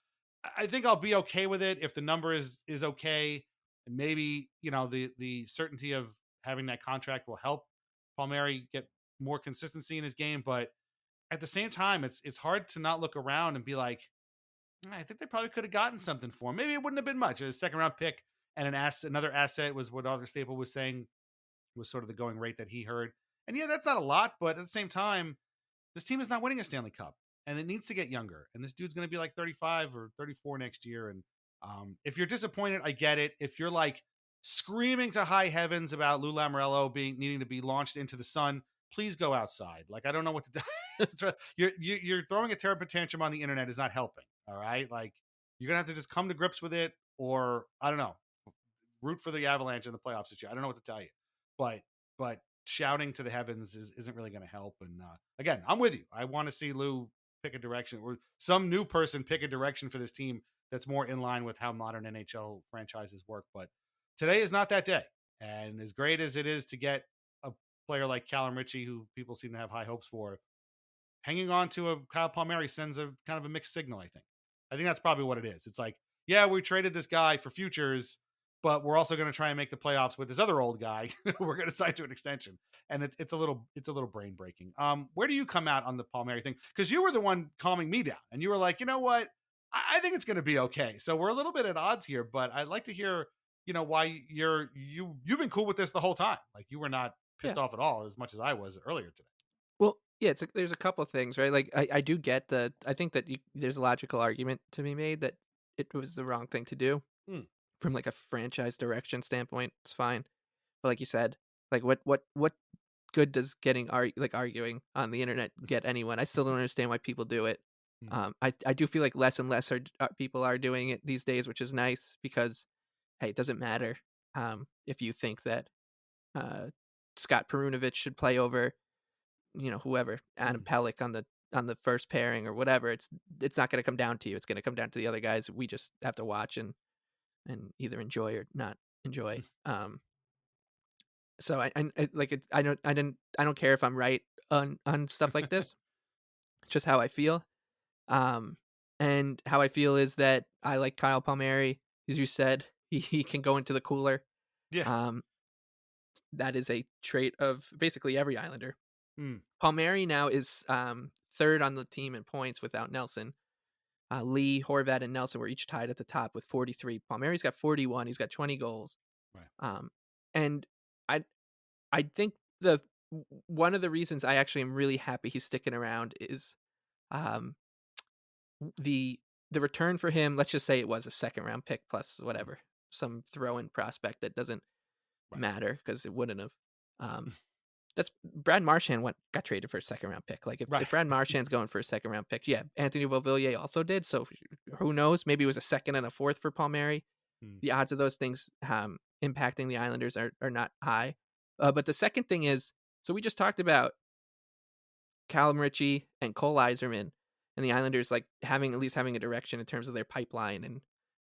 I think I'll be okay with it if the number is okay. And maybe, the certainty of having that contract will help Palmieri get more consistency in his game. But at the same time, it's hard to not look around and be like, I think they probably could have gotten something for him. Maybe it wouldn't have been much. It was a second round pick and another asset was what Arthur Staple was saying was sort of the going rate that he heard. And yeah, that's not a lot, but at the same time, this team is not winning a Stanley Cup and it needs to get younger. And this dude's going to be like 35 or 34 next year. And if you're disappointed, I get it. If you're like screaming to high heavens about Lou Lamoriello needing to be launched into the sun, please go outside. Like, I don't know what to do. You're throwing a terrible tantrum on the internet is not helping. All right. Like, you're going to have to just come to grips with it, or I don't know, root for the Avalanche in the playoffs this year. I don't know what to tell you, but shouting to the heavens isn't really going to help. And again, I'm with you. I want to see Lou pick a direction, or some new person pick a direction for this team that's more in line with how modern NHL franchises work. But today is not that day. And as great as it is to get a player like Calum Ritchie, who people seem to have high hopes for, hanging on to a Kyle Palmieri sends a kind of a mixed signal, I think. I think that's probably what it is. It's like, yeah, we traded this guy for futures, but we're also going to try and make the playoffs with this other old guy. We're going to sign to an extension. And it's a little brain breaking. Where do you come out on the Palmieri thing? Because you were the one calming me down and you were like, you know what? I think it's going to be okay. So we're a little bit at odds here, but I'd like to hear, why you've been cool with this the whole time. Like, you were not pissed off at all as much as I was earlier today. Well, yeah, there's a couple of things, right? Like, I do get I think that there's a logical argument to be made that it was the wrong thing to do from like a franchise direction standpoint. It's fine, but like you said, like what good does arguing on the internet get anyone? I still don't understand why people do it. I do feel like less and less people are doing it these days, which is nice because, hey, it doesn't matter if you think that Scott Perunovich should play over whoever, Adam Pelech on the first pairing or whatever. It's not going to come down to you. It's going to come down to the other guys. We just have to watch and either enjoy or not enjoy. So I don't care if I'm right on stuff like this. It's just how I feel. And how I feel is that I like Kyle Palmieri, as you said. He can go into the cooler. Yeah. That is a trait of basically every Islander. Palmieri now is third on the team in points without Nelson. Lee, Horvat, and Nelson were each tied at the top with 43. Palmieri's got 41. He's got 20 goals. Right. And I think one of the reasons I actually am really happy he's sticking around is the return for him. Let's just say it was a second round pick plus whatever, some throw-in prospect that doesn't matter because it wouldn't have. That's Brad Marchand got traded for a second round pick. Like if Brad Marchand's going for a second round pick, Anthony Beauvillier also did. So who knows? Maybe it was a second and a fourth for Palmieri. The odds of those things impacting the Islanders are not high. But the second thing is, so we just talked about Calum Ritchie and Cole Yzerman and the Islanders like having a direction in terms of their pipeline, and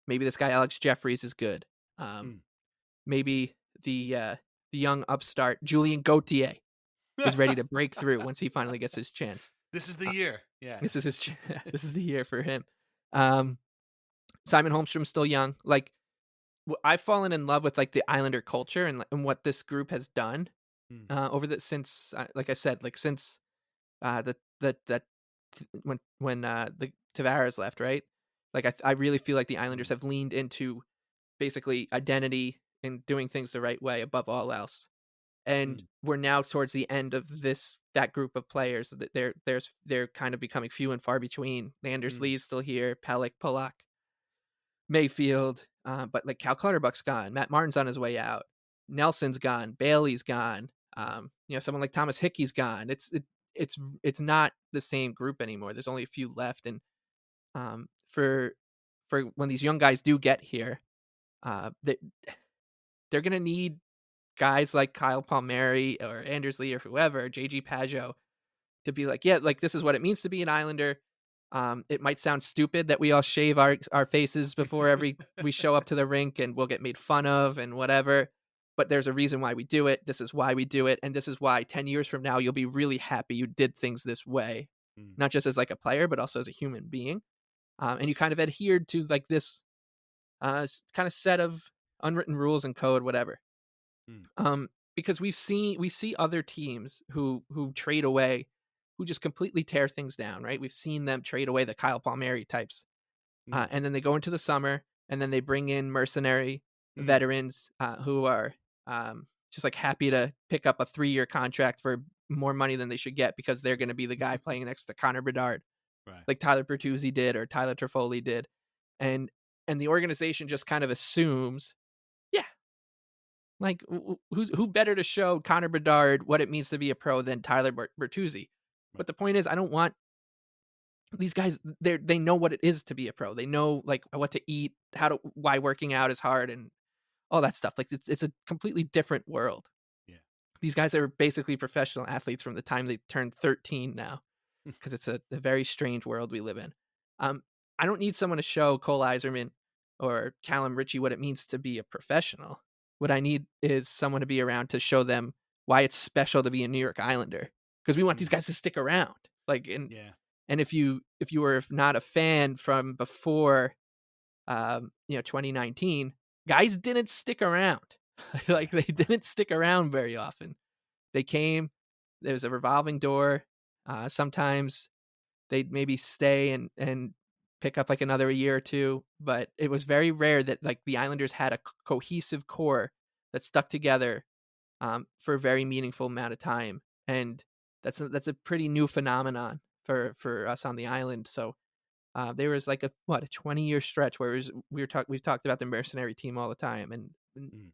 maybe this guy Alex Jeffries is good. Maybe the young upstart Julien Gauthier is ready to break through once he finally gets his chance. This is the year. Yeah. This is this is the year for him. Um, Simon Holmstrom's still young. Like, I've fallen in love with like the Islander culture and what this group has done Mm. over the since like I said, like since when the Tavares left, right? Like I really feel like the Islanders have leaned into basically identity and doing things the right way above all else. And we're now towards the end of that group of players that they're kind of becoming few and far between. Anders Lee's still here, Pelech, Polak, Mayfield, but like Cal Clutterbuck's gone, Matt Martin's on his way out, Nelson's gone, Bailey's gone, someone like Thomas Hickey's gone. It's not the same group anymore. There's only a few left, and for when these young guys do get here, they're gonna need guys like Kyle Palmieri or Anders Lee or whoever, JG Pageau, to be like, yeah, like this is what it means to be an Islander. It might sound stupid that we all shave our faces before we show up to the rink and we'll get made fun of and whatever. But there's a reason why we do it. This is why we do it. And this is why 10 years from now, you'll be really happy you did things this way, not just as like a player, but also as a human being. And you kind of adhered to like this kind of set of unwritten rules and code, whatever. Because we see other teams who trade away, who just completely tear things down, right? We've seen them trade away the Kyle Palmieri types, and then they go into the summer, and then they bring in mercenary veterans who are just like happy to pick up a 3-year contract for more money than they should get because they're going to be the guy playing next to Connor Bedard, like Tyler Bertuzzi did or Tyler Toffoli did, and the organization just kind of assumes, yeah, like who better to show Connor Bedard what it means to be a pro than Tyler Bertuzzi? But the point is, I don't want these guys. They know what it is to be a pro. They know like what to eat, why working out is hard, and all that stuff. Like it's a completely different world. Yeah, these guys are basically professional athletes from the time they turned 13 now, because it's a very strange world we live in. I don't need someone to show Cole Iserman or Calum Ritchie what it means to be a professional. What I need is someone to be around to show them why it's special to be a New York Islander, because we want these guys to stick around. Like, and if you were not a fan from before, 2019, guys didn't stick around. Like they didn't stick around very often. They came, there was a revolving door. Sometimes they'd maybe stay and pick up like another year or two, but it was very rare that like the Islanders had a cohesive core that stuck together for a very meaningful amount of time. And that's a pretty new phenomenon for us on the island. So there was like a 20-year stretch where we've talked about the mercenary team all the time, and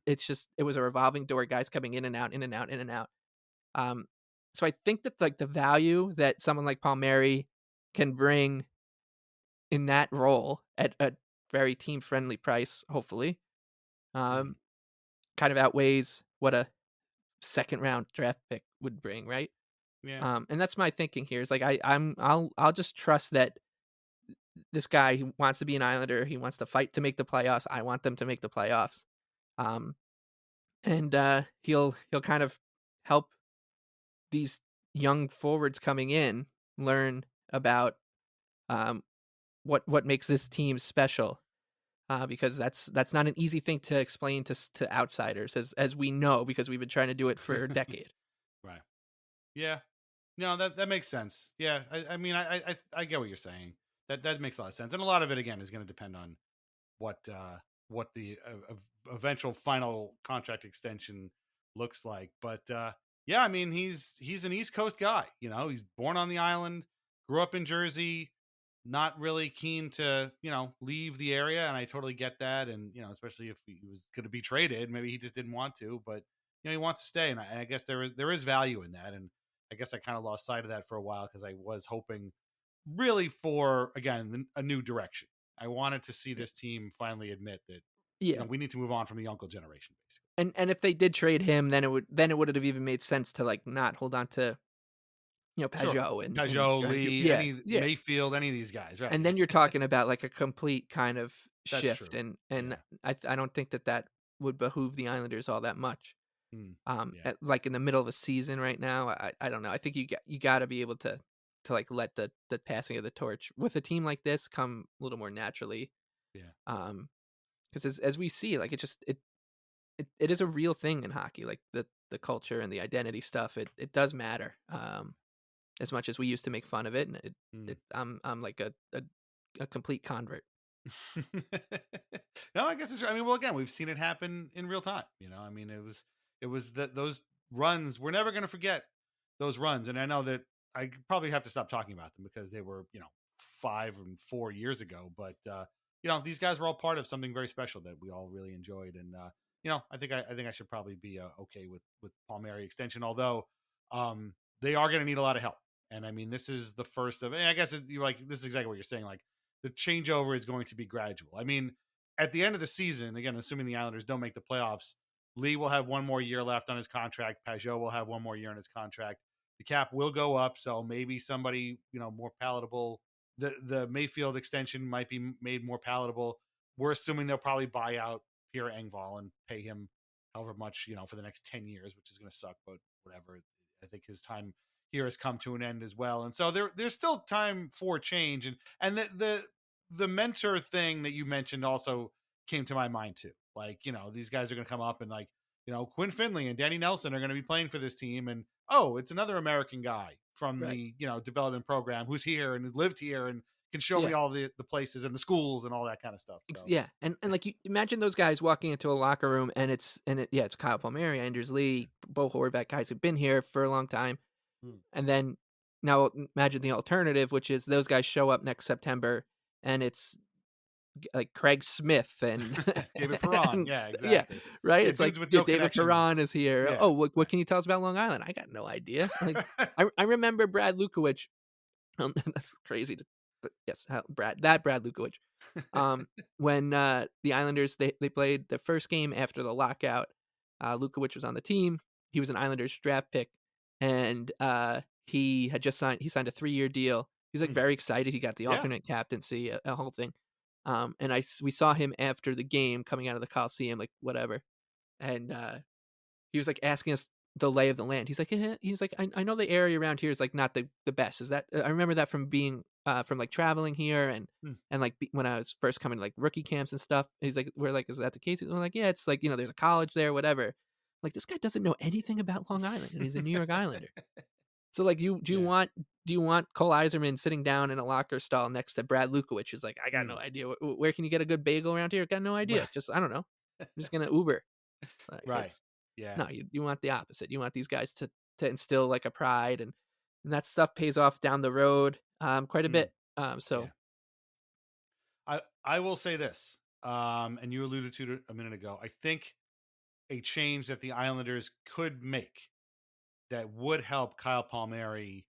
it was a revolving door, guys coming in and out, in and out, in and out. So I think that like the value that someone like Palmieri can bring in that role at a very team friendly price, hopefully, kind of outweighs what a second round draft pick would bring, right? Yeah. And that's my thinking here. Is like I'll just trust that this guy, he wants to be an Islander. He wants to fight to make the playoffs. I want them to make the playoffs. And he'll kind of help these young forwards coming in learn about what makes this team special. Because that's not an easy thing to explain to outsiders, as we know, because we've been trying to do it for a decade. Right. Yeah. No, that makes sense. Yeah. I mean, I get what you're saying. That makes a lot of sense. And a lot of it, again, is going to depend on what the eventual final contract extension looks like. But yeah, I mean, he's an East Coast guy. He's born on the island, grew up in Jersey, not really keen to, leave the area. And I totally get that. And, especially if he was going to be traded, maybe he just didn't want to, but, he wants to stay. And I guess there is value in that. And I guess I kind of lost sight of that for a while, because I was hoping really for, again, a new direction. I wanted to see this team finally admit that, we need to move on from the uncle generation, basically. And if they did trade him, then it would have even made sense to like not hold on to, Pageau and Lee, Mayfield, any of these guys, right? And then you're talking about like a complete kind of That's shift, true. and I don't think that would behoove the Islanders all that much. Like in the middle of a season right now, I don't know. I think you got to be able to to like let the passing of the torch with a team like this come a little more naturally. Yeah. Because as we see, like it is a real thing in hockey, like the culture and the identity stuff. It does matter. As much as we used to make fun of it, and I'm like a complete convert. No, I guess it's. I mean, well, again, we've seen it happen in real time. I mean, it was that those runs. We're never going to forget those runs, and I know that I probably have to stop talking about them because they were 5 and 4 years ago. But these guys were all part of something very special that we all really enjoyed, and I think I should probably be okay with Palmieri extension, although they are going to need a lot of help. And I mean, this is the first of. I guess this is exactly what you're saying. Like the changeover is going to be gradual. I mean, at the end of the season, again, assuming the Islanders don't make the playoffs, Lee will have one more year left on his contract. Pajot will have one more year on his contract. The cap will go up, so maybe somebody more palatable. The Mayfield extension might be made more palatable. We're assuming they'll probably buy out Pierre Engvall and pay him however much for the next 10 years, which is going to suck, but whatever. I think his time here has come to an end as well, and so there's still time for change. And the mentor thing that you mentioned also came to my mind too. Like these guys are going to come up and like Quinn Finley and Danny Nelson are going to be playing for this team, and it's another American guy from the development program who's here and lived here and can show me all the places and the schools and all that kind of stuff. So. Yeah, and like you imagine those guys walking into a locker room and it's Kyle Palmieri, Anders Lee, Bo Horvath, guys who've been here for a long time. And then now imagine the alternative, which is those guys show up next September and it's like Craig Smith and David Perron. Yeah, exactly. Yeah, right. Yeah, it's like with no David Perron is here. Yeah. Oh, what can you tell us about Long Island? I got no idea. Like I remember Brad Lukowicz. That's crazy. Yes, Brad Lukowicz. When the Islanders they played the first game after the lockout, Lukowicz was on the team. He was an Islanders draft pick. And he had just signed a 3-year deal. He's like very excited. He got the alternate captaincy, a whole thing. And we saw him after the game coming out of the Coliseum, like whatever. And he was like asking us the lay of the land. He's like, I know the area around here is like not the best. Is that I remember that from being from like traveling here and like when I was first coming to like rookie camps and stuff. He's like, we're like, is that the case? We're like, yeah, it's like there's a college there, whatever. Like this guy doesn't know anything about Long Island, and he's a New York Islander. So like, do you want Cole Eiserman sitting down in a locker stall next to Brad Lukowicz? Who's like, I got no idea. Where can you get a good bagel around here? Got no idea. Just I don't know. I'm just gonna Uber. Like, right. Yeah. No, you want the opposite. You want these guys to instill like a pride, and that stuff pays off down the road quite a bit. So I will say this, and you alluded to it a minute ago. I think a change that the Islanders could make that would help Kyle Palmieri,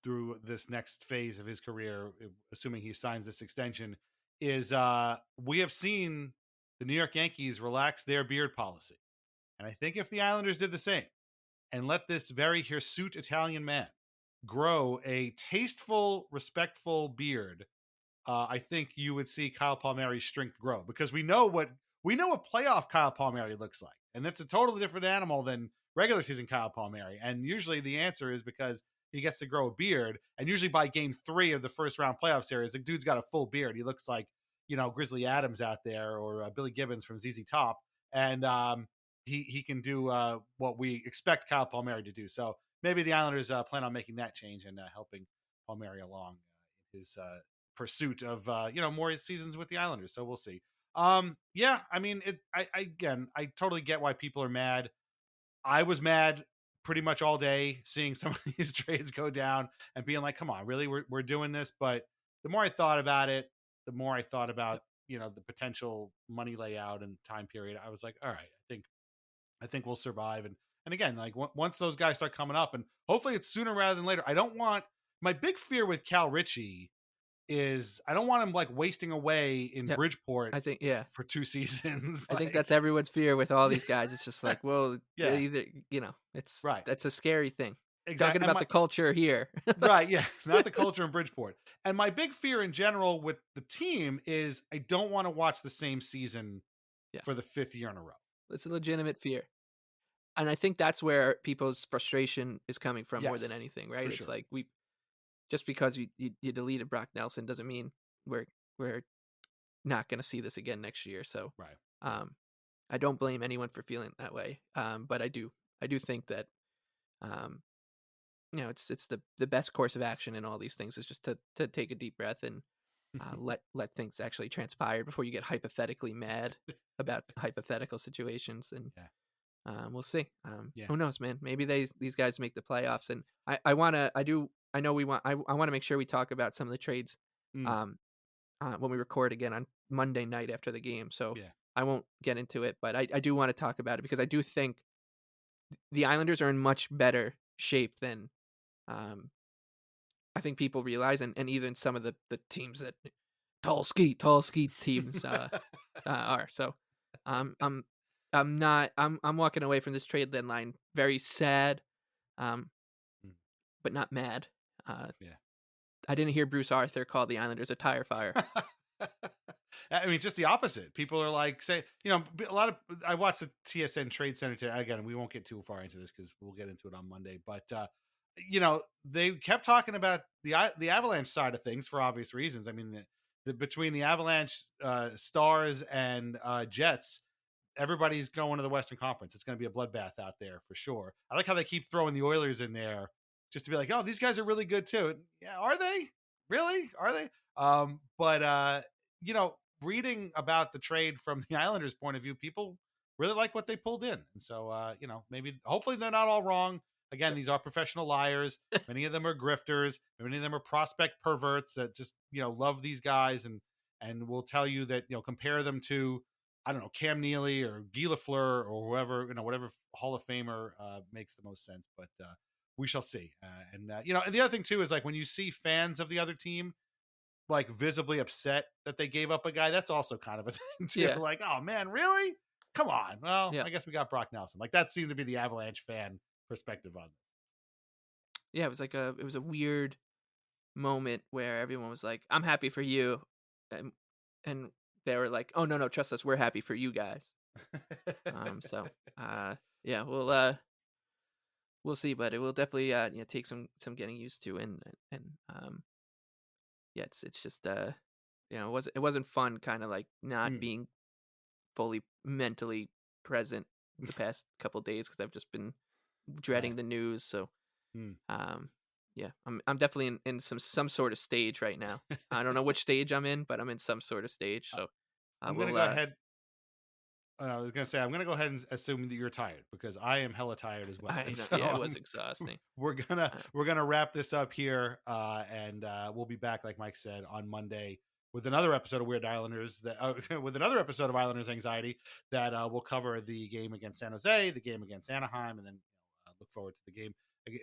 through this next phase of his career, assuming he signs this extension, is we have seen the New York Yankees relax their beard policy. And I think if the Islanders did the same and let this very hirsute Italian man grow a tasteful, respectful beard, I think you would see Kyle Palmieri's strength grow, because we know what playoff Kyle Palmieri looks like. And that's a totally different animal than regular season Kyle Palmieri. And usually the answer is because he gets to grow a beard. And usually by game 3 of the first round playoff series, the dude's got a full beard. He looks like, Grizzly Adams out there, or Billy Gibbons from ZZ Top. And he can do what we expect Kyle Palmieri to do. So maybe the Islanders plan on making that change and helping Palmieri along his pursuit of, more seasons with the Islanders. So we'll see. Yeah, I mean, I totally get why people are mad. I was mad pretty much all day seeing some of these trades go down and being like, come on, really? We're doing this? But the more I thought about it, the more I thought about, the potential money layout and time period, I was like, all right, I think we'll survive. And again, like once those guys start coming up, and hopefully it's sooner rather than later. My big fear with Cal Ritchie is I don't want him like wasting away in Bridgeport. I think for 2 seasons. I think that's everyone's fear with all these guys. It's just like, well, either it's right. That's a scary thing. Exactly. Talking about the culture here. Right. Yeah. Not the culture in Bridgeport. And my big fear in general with the team is I don't want to watch the same season for the 5th year in a row. It's a legitimate fear. And I think that's where people's frustration is coming from more than Yes, anything, right? for It's sure. like just because you deleted Brock Nelson doesn't mean we're not going to see this again next year. So Right. I don't blame anyone for feeling that way. But I do think that it's the best course of action in all these things is just to take a deep breath and let things actually transpire before you get hypothetically mad about hypothetical situations. And we'll see. Who knows, man? Maybe these guys make the playoffs, and I want to make sure we talk about some of the trades when we record again on Monday night after the game. So I won't get into it, but I do want to talk about it because I do think the Islanders are in much better shape than I think people realize, and even some of the teams that tall ski teams are. So I'm walking away from this trade deadline very sad, but not mad. I didn't hear Bruce Arthur call the Islanders a tire fire. I mean, just the opposite. People are like, I watched the TSN Trade Center today. Again, we won't get too far into this because we'll get into it on Monday. But, they kept talking about the Avalanche side of things for obvious reasons. I mean, between the Avalanche Stars and Jets, everybody's going to the Western Conference. It's going to be a bloodbath out there for sure. I like how they keep throwing the Oilers in there just to be like, oh, these guys are really good too. Yeah, are they? Really? Are they? But reading about the trade from the Islanders' point of view, people really like what they pulled in. And so, hopefully they're not all wrong. Again, these are professional liars. Many of them are grifters. Many of them are prospect perverts that just, love these guys and will tell you that, compare them to, I don't know, Cam Neely or Guy Lafleur or whoever, whatever Hall of Famer makes the most sense. But we shall see. And the other thing too is like when you see fans of the other team like visibly upset that they gave up a guy, that's also kind of a thing too. Yeah. Like, oh man, really? Come on. Well, I guess we got Brock Nelson. Like that seemed to be the Avalanche fan perspective on this. Yeah, it was a weird moment where everyone was like, "I'm happy for you," and they were like, "Oh no, trust us, we're happy for you guys." We'll see, but it will definitely take some getting used to, and it's just it wasn't fun, kind of like not being fully mentally present the past couple of days because I've just been dreading the news. So I'm definitely in some sort of stage right now. I don't know which stage I'm in, but I'm in some sort of stage. So I'm going to go ahead. I was going to say, I'm going to go ahead and assume that you're tired because I am hella tired as well. It was exhausting. We're going to wrap this up here. And we'll be back, like Mike said, on Monday with another episode of Weird Islanders with another episode of Islanders Anxiety that will cover the game against San Jose, the game against Anaheim, and then look forward to the game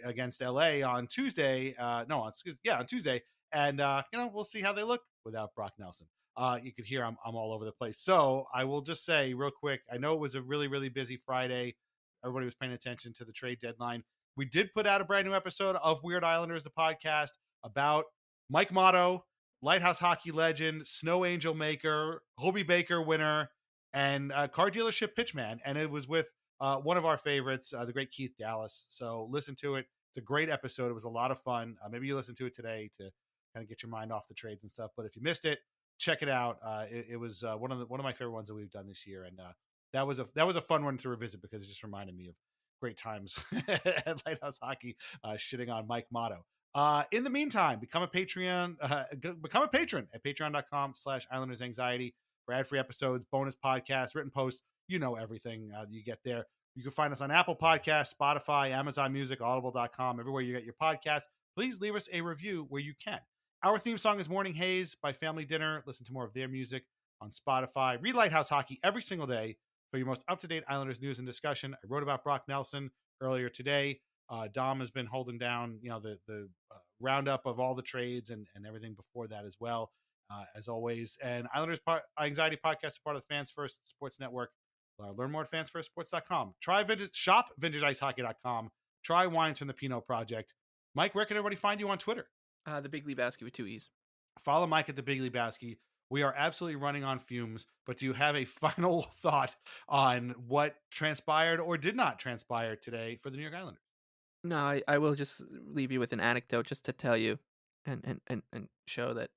against LA on Tuesday. On Tuesday. And, we'll see how they look without Brock Nelson. You could hear I'm all over the place. So I will just say real quick, I know it was a really, really busy Friday. Everybody was paying attention to the trade deadline. We did put out a brand new episode of Weird Islanders, the podcast, about Mike Motto, Lighthouse hockey legend, Snow Angel maker, Hobie Baker winner, and car dealership pitchman. And it was with one of our favorites, the great Keith Dallas. So listen to it. It's a great episode. It was a lot of fun. Maybe you listen to it today to kind of get your mind off the trades and stuff. But if you missed it, check it out. It was one of my favorite ones that we've done this year, and that was a fun one to revisit because it just reminded me of great times at Lighthouse Hockey, shitting on Mike Motto. In the meantime, become a patron at patreon.com/IslandersAnxiety for ad-free episodes, bonus podcasts, written posts. Everything you get there. You can find us on Apple Podcasts, Spotify, Amazon Music, Audible.com, everywhere you get your podcasts. Please leave us a review where you can. Our theme song is Morning Haze by Family Dinner. Listen to more of their music on Spotify. Read Lighthouse Hockey every single day for your most up-to-date Islanders news and discussion. I wrote about Brock Nelson earlier today. Dom has been holding down, the roundup of all the trades and everything before that as well, as always. And Islanders Anxiety Podcast is part of the Fans First Sports Network. Learn more at fansfirstsports.com. Shop vintageIceHockey.com. Try wines from the Pinot Project. Mike, where can everybody find you on Twitter? The Big Lebowski with 2 E's. Follow Mike at the Big Lebowski. We are absolutely running on fumes, but do you have a final thought on what transpired or did not transpire today for the New York Islanders? No, I will just leave you with an anecdote just to tell you and show that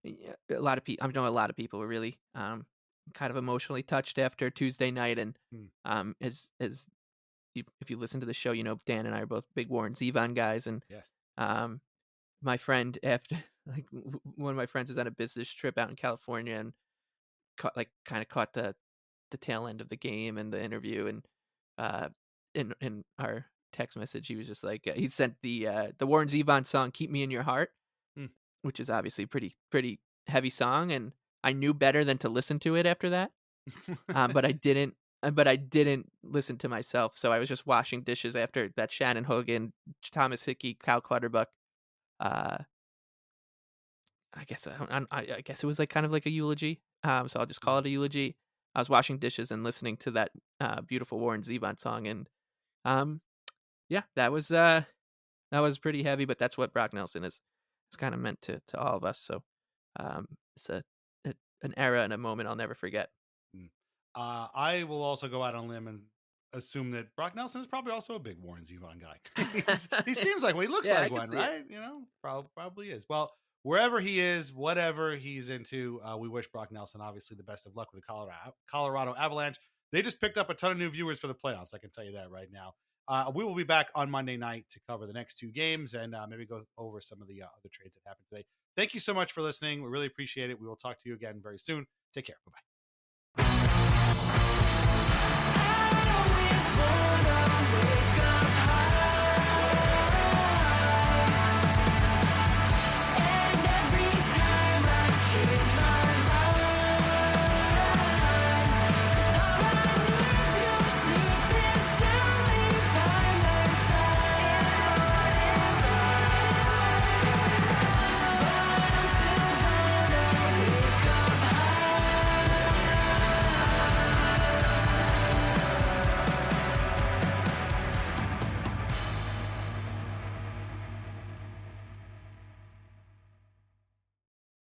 a lot of people, I know a lot of people were really kind of emotionally touched after Tuesday night. And as if you listen to the show, Dan and I are both big Warren Zevon guys. And yes. My friend, after one of my friends was on a business trip out in California and caught the tail end of the game and the interview. And in our text message, he was just like, he sent the Warren Zevon song "Keep Me in Your Heart," which is obviously pretty heavy song, and I knew better than to listen to it after that. But I didn't listen to myself, so I was just washing dishes after that Shannon Hogan, Thomas Hickey, Kyle Clutterbuck. I guess it was like kind of like a eulogy. So I'll just call it a eulogy. I was washing dishes and listening to that beautiful Warren Zevon song, and yeah, that was pretty heavy. But that's what Brock Nelson is kind of meant to all of us. So it's an era and a moment I'll never forget. I will also go out on a limb and assume that Brock Nelson is probably also a big Warren Zevon guy. He seems like one. He looks like one, right? Probably is. Well, wherever he is, whatever he's into, we wish Brock Nelson obviously the best of luck with the Colorado Avalanche. They just picked up a ton of new viewers for the playoffs. I can tell you that right now. We will be back on Monday night to cover the next two games and maybe go over some of the other trades that happened today. Thank you so much for listening. We really appreciate it. We will talk to you again very soon. Take care. Bye-bye.